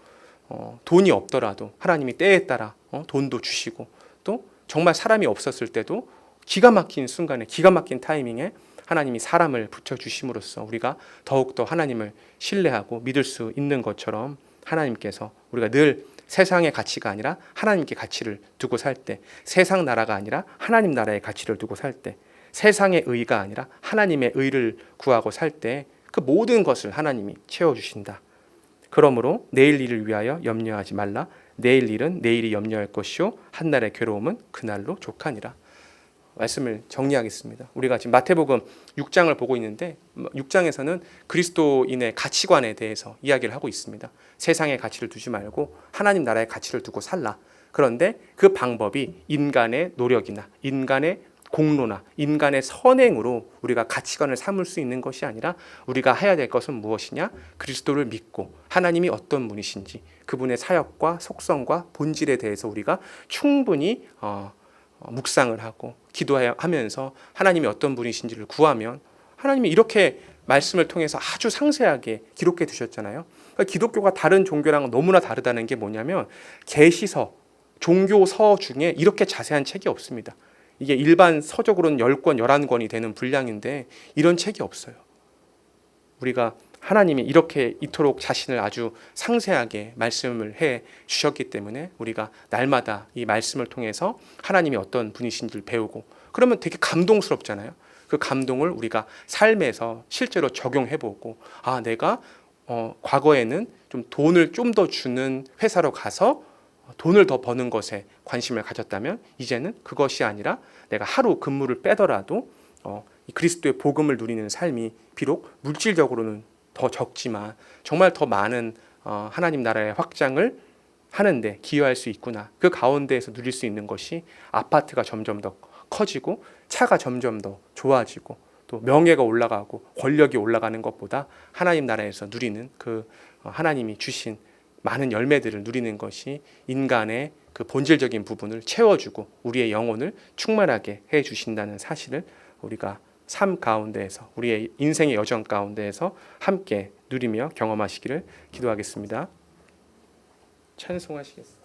돈이 없더라도 하나님이 때에 따라 돈도 주시고, 또 정말 사람이 없었을 때도 기가 막힌 순간에, 기가 막힌 타이밍에 하나님이 사람을 붙여주심으로써 우리가 더욱더 하나님을 신뢰하고 믿을 수 있는 것처럼, 하나님께서 우리가 늘 세상의 가치가 아니라 하나님께 가치를 두고 살 때, 세상 나라가 아니라 하나님 나라의 가치를 두고 살 때, 세상의 의가 아니라 하나님의 의를 구하고 살 때 그 모든 것을 하나님이 채워주신다. 그러므로 내일 일을 위하여 염려하지 말라. 내일 일은 내일이 염려할 것이요 한날의 괴로움은 그날로 족하니라. 말씀을 정리하겠습니다. 우리가 지금 마태복음 6장을 보고 있는데, 6장에서는 그리스도인의 가치관에 대해서 이야기를 하고 있습니다. 세상의 가치를 두지 말고 하나님 나라의 가치를 두고 살라. 그런데 그 방법이 인간의 노력이나 인간의 공로나 인간의 선행으로 우리가 가치관을 삼을 수 있는 것이 아니라, 우리가 해야 될 것은 무엇이냐? 그리스도를 믿고 하나님이 어떤 분이신지, 그분의 사역과 속성과 본질에 대해서 우리가 충분히 묵상을 하고 기도하면서 하나님이 어떤 분이신지를 구하면, 하나님이 이렇게 말씀을 통해서 아주 상세하게 기록해 두셨잖아요. 그러니까 기독교가 다른 종교랑은 너무나 다르다는 게 뭐냐면, 계시서, 종교서 중에 이렇게 자세한 책이 없습니다. 이게 일반 서적으로는 10권, 11권이 되는 분량인데 이런 책이 없어요. 우리가 하나님이 이렇게 이토록 자신을 아주 상세하게 말씀을 해 주셨기 때문에 우리가 날마다 이 말씀을 통해서 하나님이 어떤 분이신지를 배우고, 그러면 되게 감동스럽잖아요. 그 감동을 우리가 삶에서 실제로 적용해보고, 내가 과거에는 좀 돈을 좀 더 주는 회사로 가서 돈을 더 버는 것에 관심을 가졌다면, 이제는 그것이 아니라 내가 하루 근무를 빼더라도 이 그리스도의 복음을 누리는 삶이 비록 물질적으로는 더 적지만 정말 더 많은 하나님 나라의 확장을 하는데 기여할 수 있구나. 그 가운데에서 누릴 수 있는 것이 아파트가 점점 더 커지고 차가 점점 더 좋아지고 또 명예가 올라가고 권력이 올라가는 것보다 하나님 나라에서 누리는 그 하나님이 주신 많은 열매들을 누리는 것이 인간의 그 본질적인 부분을 채워주고 우리의 영혼을 충만하게 해주신다는 사실을 우리가 삶 가운데에서, 우리의 인생의 여정 가운데에서 함께 누리며 경험하시기를 기도하겠습니다. 찬송하시겠습니다.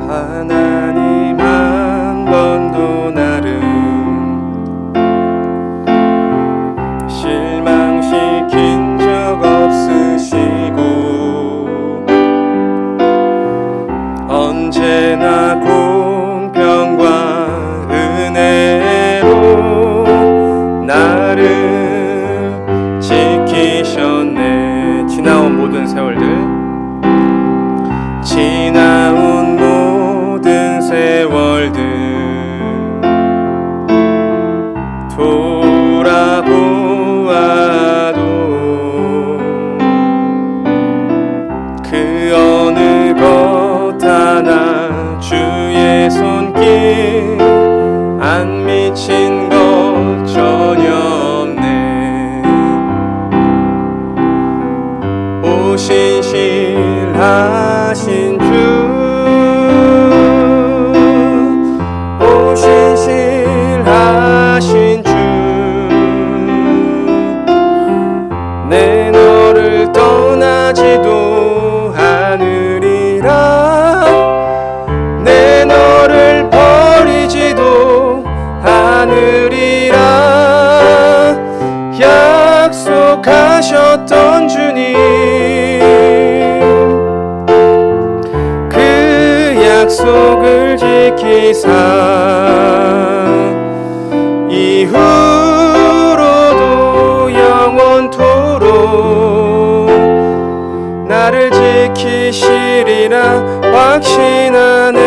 하나님 한 번도 나를 실망시킨 적 없으시고 지키사 이후로도 영원토록 나를 지키시리라 확신하네.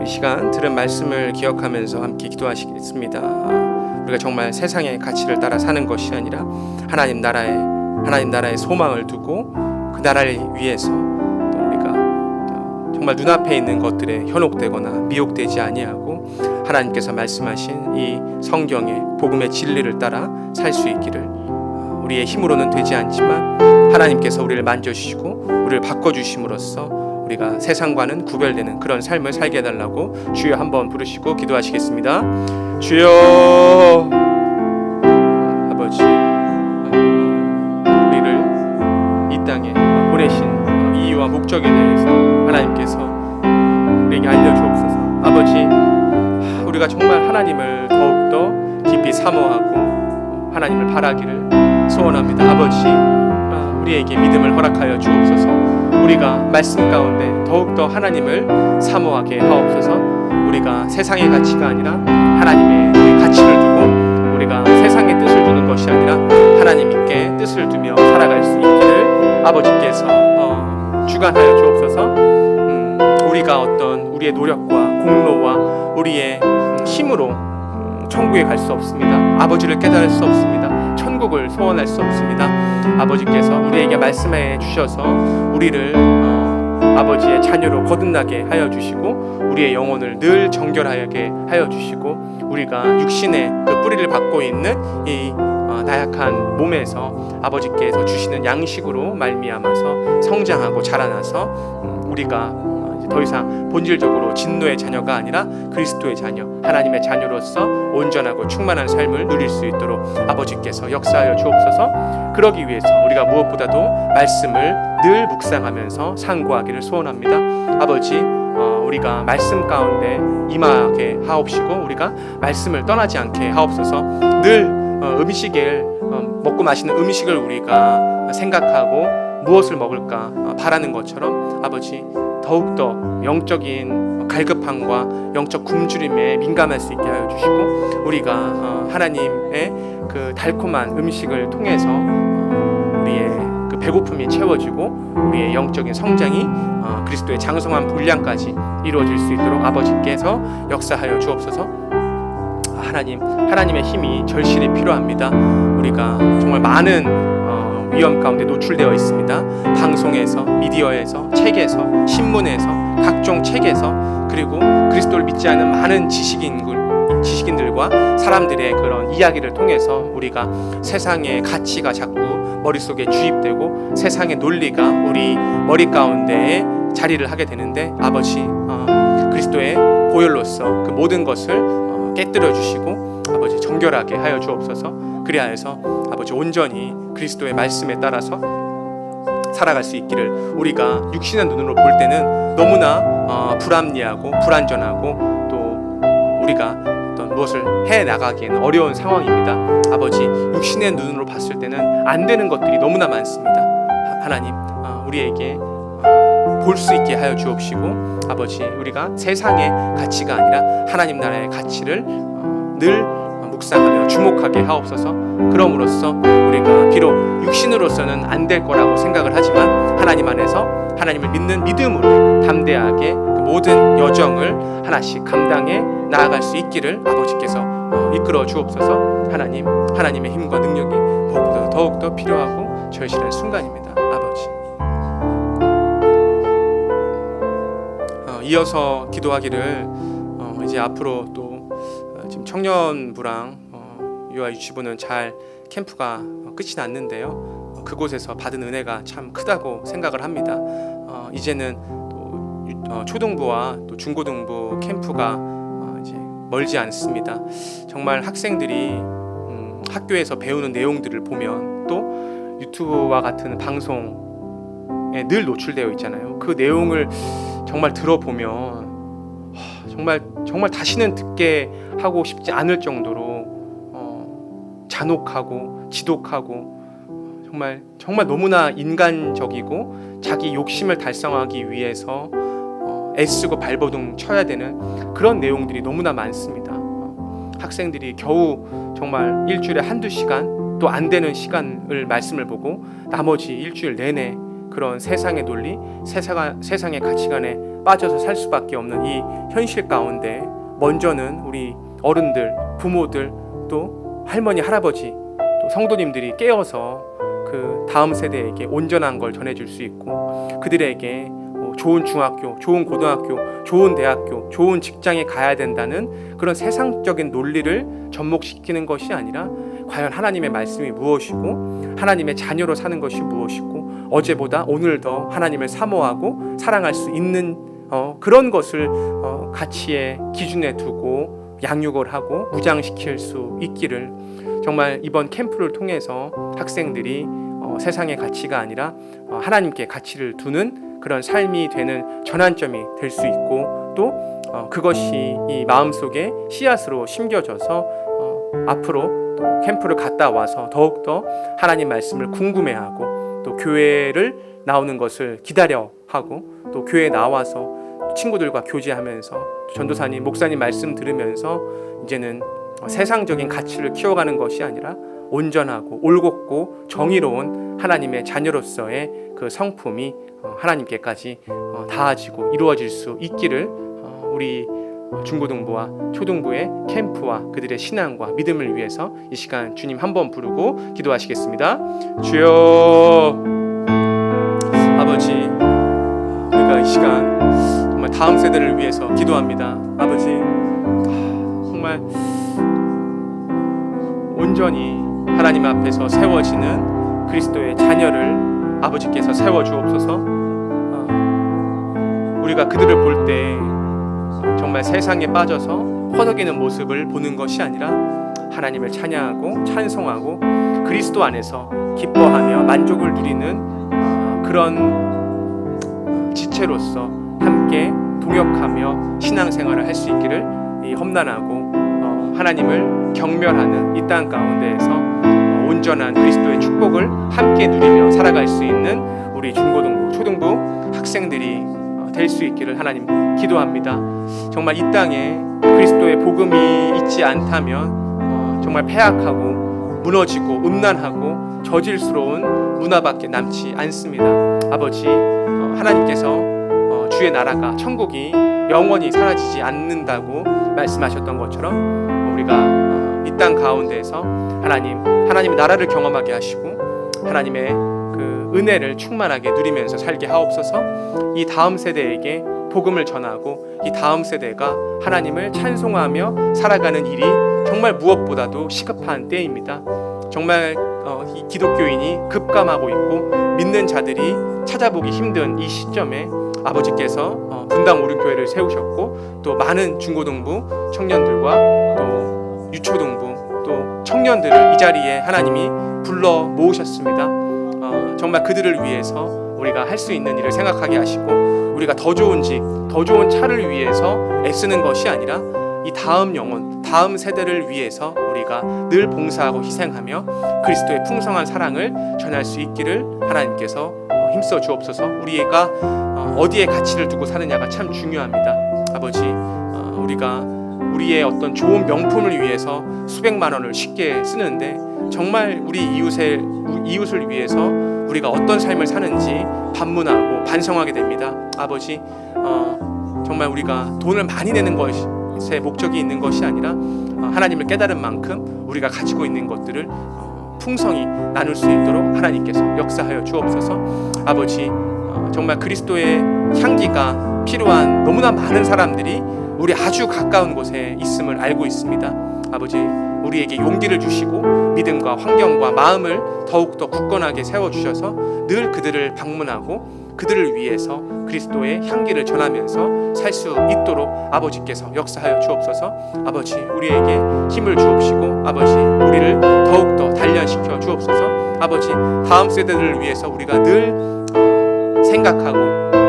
이 시간 들은 말씀을 기억하면서 함께 기도하시겠습니다. 우리가 정말 세상의 가치를 따라 사는 것이 아니라 하나님 나라의 소망을 두고 그 나라를 위해서 또 우리가 정말 눈앞에 있는 것들에 현혹되거나 미혹되지 아니하고 하나님께서 말씀하신 이 성경의 복음의 진리를 따라 살 수 있기를, 우리의 힘으로는 되지 않지만 하나님께서 우리를 만져주시고 우리를 바꿔주심으로써 우리가 세상과는 구별되는 그런 삶을 살게 해달라고 주여 한번 부르시고 기도하시겠습니다. 주여, 아버지, 우리를 이 땅에 보내신 이유와 목적에 대해서 하나님께서 우리에게 알려주옵소서. 아버지, 우리가 정말 하나님을 더욱더 깊이 사모하고 하나님을 바라기를 소원합니다. 아버지, 우리에게 믿음을 허락하여 주옵소서. 우리가 말씀 가운데 더욱더 하나님을 사모하게 하옵소서. 우리가 세상의 가치가 아니라 하나님의 가치를 두고 우리가 세상의 뜻을 두는 것이 아니라 하나님께 뜻을 두며 살아갈 수 있기를 아버지께서 주관하여 주옵소서. 우리가 어떤 우리의 노력과 공로와 우리의 힘으로 천국에 갈 수 없습니다. 아버지를 깨달을 수 없습니다. 천국을 소원할 수 없습니다. 아버지께서 우리에게 말씀해 주셔서 우리를 아버지의 자녀로 거듭나게 하여 주시고 우리의 영혼을 늘 정결하게 하여 주시고 우리가 육신의 그 뿌리를 받고 있는 이 나약한 몸에서 아버지께서 주시는 양식으로 말미암아서 성장하고 자라나서 우리가 더 이상 본질적으로 진노의 자녀가 아니라 그리스도의 자녀, 하나님의 자녀로서 온전하고 충만한 삶을 누릴 수 있도록 아버지께서 역사하여 주옵소서. 그러기 위해서 우리가 무엇보다도 말씀을 늘 묵상하면서 상고하기를 소원합니다. 아버지, 우리가 말씀 가운데 임하게 하옵시고 우리가 말씀을 떠나지 않게 하옵소서. 늘 음식을 먹고 마시는 음식을 우리가 생각하고 무엇을 먹을까 바라는 것처럼 아버지, 더욱더 영적인 갈급함과 영적 굶주림에 민감할 수 있게 하여 주시고 우리가 하나님의 그 달콤한 음식을 통해서 우리의 그 배고픔이 채워지고 우리의 영적인 성장이 그리스도의 장성한 분량까지 이루어질 수 있도록 아버지께서 역사하여 주옵소서. 하나님의 힘이 절실히 필요합니다. 우리가 정말 많은 위험 가운데 노출되어 있습니다. 방송에서, 미디어에서, 책에서, 신문에서, 각종 책에서, 그리고 그리스도를 믿지 않은 많은 지식인들과 사람들의 그런 이야기를 통해서 우리가 세상의 가치가 자꾸 머릿속에 주입되고 세상의 논리가 우리 머리 가운데에 자리를 하게 되는데 아버지, 그리스도의 보혈로서 그 모든 것을 깨뜨려 주시고 아버지 정결하게 하여 주옵소서. 그리하여서 아버지 온전히 그리스도의 말씀에 따라서 살아갈 수 있기를, 우리가 육신의 눈으로 볼 때는 너무나 불합리하고 불안전하고 또 우리가 어떤 무엇을 해나가기에는 어려운 상황입니다. 아버지, 육신의 눈으로 봤을 때는 안 되는 것들이 너무나 많습니다. 하나님, 우리에게 볼 수 있게 하여 주옵시고 아버지, 우리가 세상의 가치가 아니라 하나님 나라의 가치를 늘 묵상하며 주목하게 하옵소서. 그럼으로써 우리가 비록 육신으로서는 안 될 거라고 생각을 하지만 하나님 안에서 하나님을 믿는 믿음으로 담대하게 그 모든 여정을 하나씩 감당해 나아갈 수 있기를 아버지께서 이끌어 주옵소서. 하나님의 힘과 능력이 무엇보다 더욱더 필요하고 절실한 순간입니다. 아버지, 이어서 기도하기를 이제 앞으로 또 지금 청년부랑 유아유치부는 잘 캠프가 끝이 났는데요. 그곳에서 받은 은혜가 참 크다고 생각을 합니다. 이제는 또 초등부와 또 중고등부 캠프가 이제 멀지 않습니다. 정말 학생들이 학교에서 배우는 내용들을 보면 또 유튜브와 같은 방송에 늘 노출되어 있잖아요. 그 내용을 정말 들어보면 정말 다시는 듣게 하고 싶지 않을 정도로 잔혹하고 지독하고 정말 너무나 인간적이고 자기 욕심을 달성하기 위해서 애쓰고 발버둥 쳐야 되는 그런 내용들이 너무나 많습니다. 학생들이 겨우 정말 일주일에 한두 시간 또 안 되는 시간을 말씀을 보고 나머지 일주일 내내 그런 세상의 논리, 세상의 가치관에 빠져서 살 수밖에 없는 이 현실 가운데 먼저는 우리 어른들, 부모들, 또 할머니, 할아버지, 또 성도님들이 깨어서 그 다음 세대에게 온전한 걸 전해줄 수 있고 그들에게 좋은 중학교, 좋은 고등학교, 좋은 대학교, 좋은 직장에 가야 된다는 그런 세상적인 논리를 접목시키는 것이 아니라 과연 하나님의 말씀이 무엇이고 하나님의 자녀로 사는 것이 무엇이고 어제보다 오늘 더 하나님을 사모하고 사랑할 수 있는 그런 것을 가치의 기준에 두고 양육을 하고 무장시킬 수 있기를 정말 이번 캠프를 통해서 학생들이 세상의 가치가 아니라 하나님께 가치를 두는 그런 삶이 되는 전환점이 될 수 있고 또 그것이 이 마음속에 씨앗으로 심겨져서 앞으로 또 캠프를 갔다 와서 더욱더 하나님 말씀을 궁금해하고 또 교회를 나오는 것을 기다려하고 또 교회에 나와서 친구들과 교제하면서 전도사님, 목사님 말씀 들으면서 이제는 세상적인 가치를 키워가는 것이 아니라 온전하고 올곧고 정의로운 하나님의 자녀로서의 그 성품이 하나님께까지 닿아지고 이루어질 수 있기를 우리 중고등부와 초등부의 캠프와 그들의 신앙과 믿음을 위해서 이 시간 주님 한번 부르고 기도하시겠습니다. 주여, 아버지, 우리가 이 시간 정말 다음 세대를 위해서 기도합니다. 아버지, 정말 온전히 하나님 앞에서 세워지는 그리스도의 자녀를 아버지께서 세워주옵소서. 우리가 그들을 볼 때 정말 세상에 빠져서 허덕이는 모습을 보는 것이 아니라 하나님을 찬양하고 찬송하고 그리스도 안에서 기뻐하며 만족을 누리는 그런 지체로서 함께 동역하며 신앙생활을 할 수 있기를 이 험난하고 하나님을 경멸하는 이 땅 가운데에서 온전한 그리스도의 축복을 함께 누리며 살아갈 수 있는 우리 중고등부, 초등부 학생들이 될 수 있기를 하나님 기도합니다. 정말 이 땅에 그리스도의 복음이 있지 않다면 정말 패악하고 무너지고 음란하고 저질스러운 문화밖에 남지 않습니다. 아버지, 하나님께서 주의 나라가 천국이 영원히 사라지지 않는다고 말씀하셨던 것처럼 우리가 이 땅 가운데에서 하나님의 나라를 경험하게 하시고 하나님의 그 은혜를 충만하게 누리면서 살게 하옵소서. 이 다음 세대에게 복음을 전하고 이 다음 세대가 하나님을 찬송하며 살아가는 일이 정말 무엇보다도 시급한 때입니다. 정말 이 기독교인이 급감하고 있고 믿는 자들이 찾아보기 힘든 이 시점에 아버지께서 분당 오륜교회를 세우셨고 또 많은 중고등부 청년들과 또 유초등부 또 청년들을 이 자리에 하나님이 불러 모으셨습니다. 정말 그들을 위해서 우리가 할 수 있는 일을 생각하게 하시고 우리가 더 좋은 집, 더 좋은 차를 위해서 애쓰는 것이 아니라 이 다음 영혼, 다음 세대를 위해서 우리가 늘 봉사하고 희생하며 그리스도의 풍성한 사랑을 전할 수 있기를 하나님께서 힘써 주옵소서. 우리가 어디에 가치를 두고 사느냐가 참 중요합니다. 아버지, 우리가 우리의 어떤 좋은 명품을 위해서 수백만 원을 쉽게 쓰는데 정말 우리 이웃을 위해서 우리가 어떤 삶을 사는지 반문하고 반성하게 됩니다. 아버지, 정말 우리가 돈을 많이 내는 것에 목적이 있는 것이 아니라 하나님을 깨달은 만큼 우리가 가지고 있는 것들을 풍성히 나눌 수 있도록 하나님께서 역사하여 주옵소서. 아버지, 정말 그리스도의 향기가 필요한 너무나 많은 사람들이 우리 아주 가까운 곳에 있음을 알고 있습니다. 아버지, 우리에게 용기를 주시고 믿음과 환경과 마음을 더욱더 굳건하게 세워주셔서 늘 그들을 방문하고 그들을 위해서 그리스도의 향기를 전하면서 살 수 있도록 아버지께서 역사하여 주옵소서. 아버지, 우리에게 힘을 주옵시고 아버지, 우리를 더욱더 단련시켜 주옵소서. 아버지, 다음 세대들을 위해서 우리가 늘 생각하고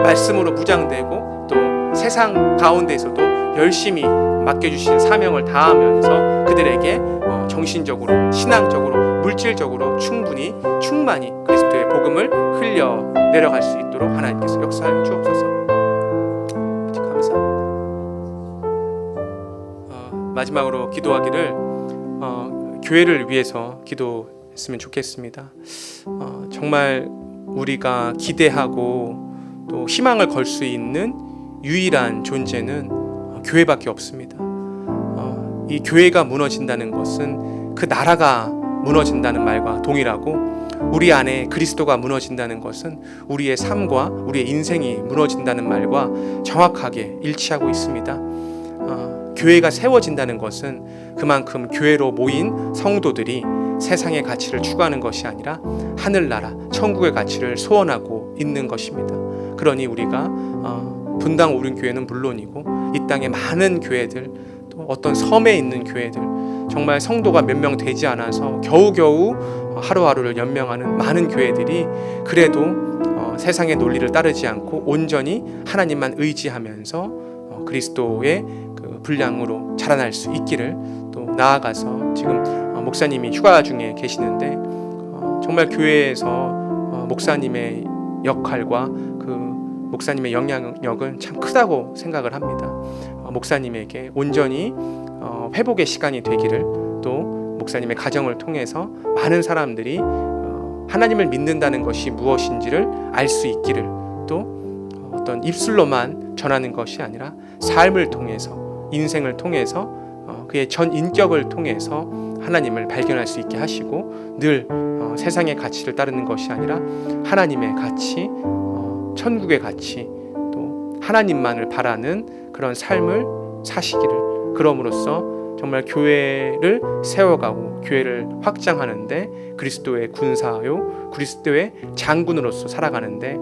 말씀으로 무장되고 또 세상 가운데에서도 열심히 맡겨주신 사명을 다하면서 그들에게 정신적으로, 신앙적으로, 물질적으로 충만히 그리스도의 복음을 흘려 내려갈 수 있도록 하나님께서 역사하여 주옵소서. 마지막으로 기도하기를 교회를 위해서 기도했으면 좋겠습니다. 정말 우리가 기대하고 또 희망을 걸 수 있는 유일한 존재는 교회밖에 없습니다. 이 교회가 무너진다는 것은 그 나라가 무너진다는 말과 동일하고, 우리 안에 그리스도가 무너진다는 것은 우리의 삶과 우리의 인생이 무너진다는 말과 정확하게 일치하고 있습니다. 교회가 세워진다는 것은 그만큼 교회로 모인 성도들이 세상의 가치를 추구하는 것이 아니라 하늘나라 천국의 가치를 소원하고 있는 것입니다. 그러니 우리가 분당 오륜교회는 물론이고 이 땅의 많은 교회들, 또 어떤 섬에 있는 교회들, 정말 성도가 몇 명 되지 않아서 겨우겨우 하루하루를 연명하는 많은 교회들이 그래도 세상의 논리를 따르지 않고 온전히 하나님만 의지하면서 그리스도의 그 분량으로 자라날 수 있기를, 또 나아가서 지금 목사님이 휴가 중에 계시는데 정말 교회에서 목사님의 역할과 그 목사님의 영향력은 참 크다고 생각을 합니다. 목사님에게 온전히 회복의 시간이 되기를, 또 목사님의 가정을 통해서 많은 사람들이 하나님을 믿는다는 것이 무엇인지를 알 수 있기를, 또 어떤 입술로만 전하는 것이 아니라 삶을 통해서, 인생을 통해서, 그의 전 인격을 통해서 하나님을 발견할 수 있게 하시고, 늘 세상의 가치를 따르는 것이 아니라 하나님의 가치, 천국의 가치, 또 하나님만을 바라는 그런 삶을 사시기를, 그럼으로써 정말 교회를 세워가고 교회를 확장하는데 그리스도의 군사요, 그리스도의 장군으로서 살아가는데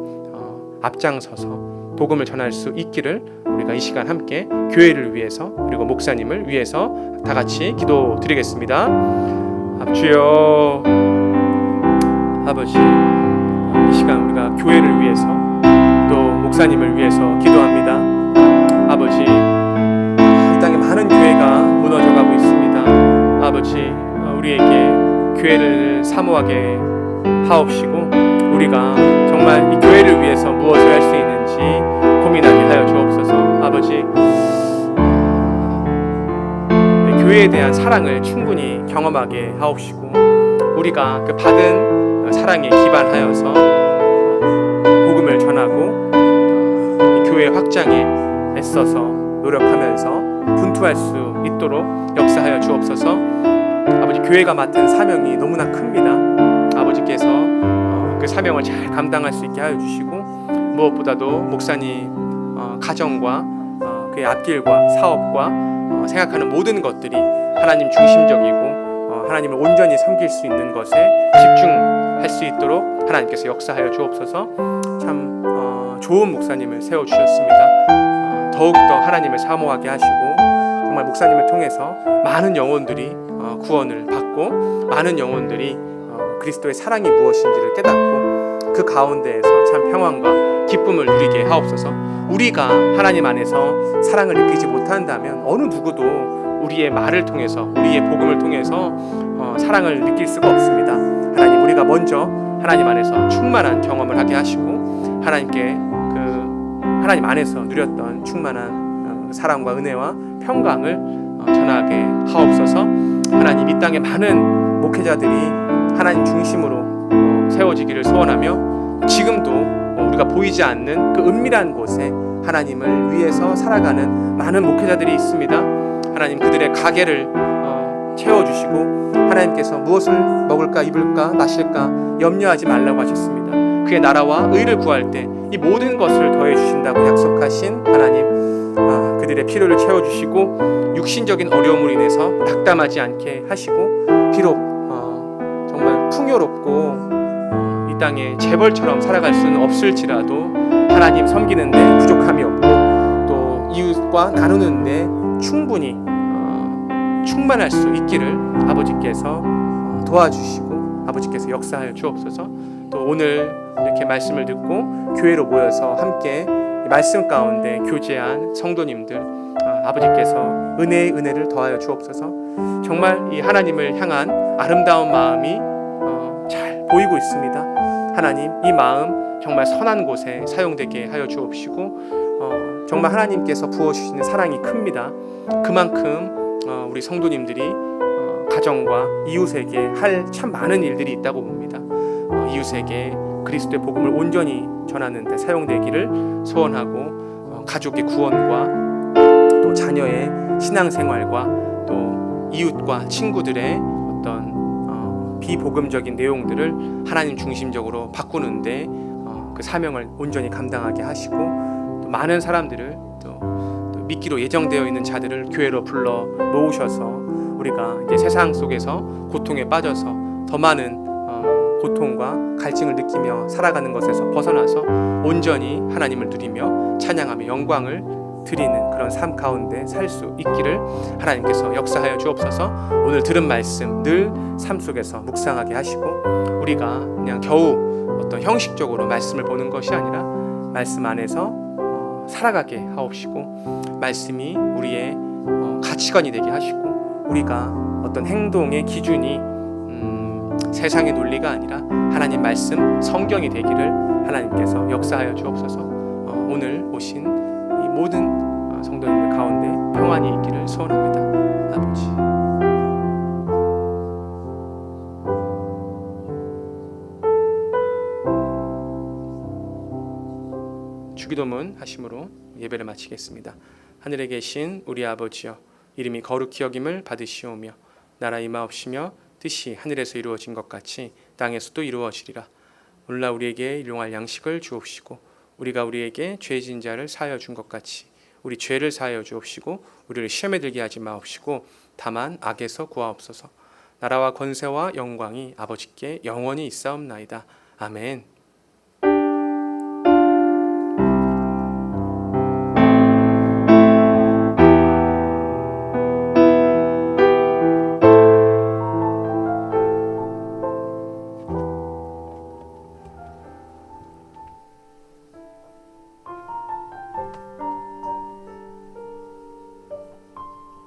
앞장서서 복음을 전할 수 있기를, 우리가 이 시간 함께 교회를 위해서 그리고 목사님을 위해서 다 같이 기도드리겠습니다. 주여, 아버지, 이 시간 우리가 교회를 위해서 또 목사님을 위해서 기도합니다. 아버지, 이 땅에 많은 교회가 무너져가고 있습니다. 아버지, 우리에게 교회를 사모하게 하옵시고, 우리가 정말 이 교회를 위해서 무엇을 할 수 있는지 고민하게 하여 주옵소서. 아버지, 교회에 대한 사랑을 충분히 경험하게 하옵시고, 우리가 그 받은 사랑에 기반하여서 복음을 전하고 교회 확장에 애써서 노력하면서 분투할 수 있도록 역사하여 주옵소서. 아버지, 교회가 맡은 사명이 너무나 큽니다. 아버지께서 그 사명을 잘 감당할 수 있게 하여 주시고, 무엇보다도 목사님 가정과 그의 앞길과 사업과 생각하는 모든 것들이 하나님 중심적이고 하나님을 온전히 섬길 수 있는 것에 집중할 수 있도록 하나님께서 역사하여 주옵소서. 참 좋은 목사님을 세워주셨습니다. 더욱더 하나님을 사모하게 하시고, 정말 목사님을 통해서 많은 영혼들이 구원을 받고 많은 영혼들이 그리스도의 사랑이 무엇인지를 깨닫고 그 가운데에서 참 평안과 기쁨을 누리게 하옵소서. 우리가 하나님 안에서 사랑을 느끼지 못한다면 어느 누구도 우리의 말을 통해서, 우리의 복음을 통해서 사랑을 느낄 수가 없습니다. 하나님, 우리가 먼저 하나님 안에서 충만한 경험을 하게 하시고, 하나님께 하나님 안에서 누렸던 충만한 사랑과 은혜와 평강을 전하게 하옵소서. 하나님, 이 땅에 많은 목회자들이 하나님 중심으로 세워지기를 소원하며, 지금도 우리가 보이지 않는 그 은밀한 곳에 하나님을 위해서 살아가는 많은 목회자들이 있습니다. 하나님, 그들의 가게를 채워주시고, 하나님께서 무엇을 먹을까 입을까 마실까 염려하지 말라고 하셨습니다. 그의 나라와 의를 구할 때 이 모든 것을 더해 주신다고 약속하신 하나님, 그들의 필요를 채워주시고 육신적인 어려움으로 인해서 낙담하지 않게 하시고, 비록 정말 풍요롭고 이 땅에 재벌처럼 살아갈 수는 없을지라도 하나님 섬기는데 부족함이 없고, 또 이웃과 나누는데 충분히 충만할 수 있기를 아버지께서 도와주시고 아버지께서 역사하여 주옵소서. 또 오늘 이렇게 말씀을 듣고 교회로 모여서 함께 말씀 가운데 교제한 성도님들, 아버지께서 은혜의 은혜를 더하여 주옵소서. 정말 이 하나님을 향한 아름다운 마음이 잘 보이고 있습니다. 하나님, 이 마음 정말 선한 곳에 사용되게 하여 주옵시고, 정말 하나님께서 부어주시는 사랑이 큽니다. 그만큼 우리 성도님들이 가정과 이웃에게 할 참 많은 일들이 있다고 봅니다. 이웃에게 그리스도의 복음을 온전히 전하는 데 사용되기를 소원하고 가족의 구원과 또 자녀의 신앙생활과 또 이웃과 친구들의 어떤 비복음적인 내용들을 하나님 중심적으로 바꾸는데 그 사명을 온전히 감당하게 하시고 또 많은 사람들을 또 믿기로 예정되어 있는 자들을 교회로 불러 놓으셔서 우리가 이제 세상 속에서 고통에 빠져서 더 많은 고통과 갈증을 느끼며 살아가는 것에서 벗어나서 온전히 하나님을 누리며 찬양하며 영광을 드리는 그런 삶 가운데 살 수 있기를 하나님께서 역사하여 주옵소서. 오늘 들은 말씀 늘 삶 속에서 묵상하게 하시고 우리가 그냥 겨우 어떤 형식적으로 말씀을 보는 것이 아니라 말씀 안에서 살아가게 하옵시고 말씀이 우리의 가치관이 되게 하시고 우리가 어떤 행동의 기준이 세상의 논리가 아니라 하나님 말씀 성경이 되기를 하나님께서 역사하여 주옵소서. 오늘 오신 이 모든 성도님들 가운데 평안이 있기를 소원합니다. 아버지. 주기도문 하심으로 예배를 마치겠습니다. 하늘에 계신 우리 아버지여, 이름이 거룩히 여김을 받으시오며 나라 임하옵시며 뜻이 하늘에서 이루어진 것 같이 땅에서도 이루어지리라. 오늘날 우리에게 일용할 양식을 주옵시고 우리가 우리에게 죄 지은 자를 사하여 준 것 같이 우리 죄를 사하여 주옵시고 우리를 시험에 들게 하지 마옵시고 다만 악에서 구하옵소서. 나라와 권세와 영광이 아버지께 영원히 있사옵나이다. 아멘.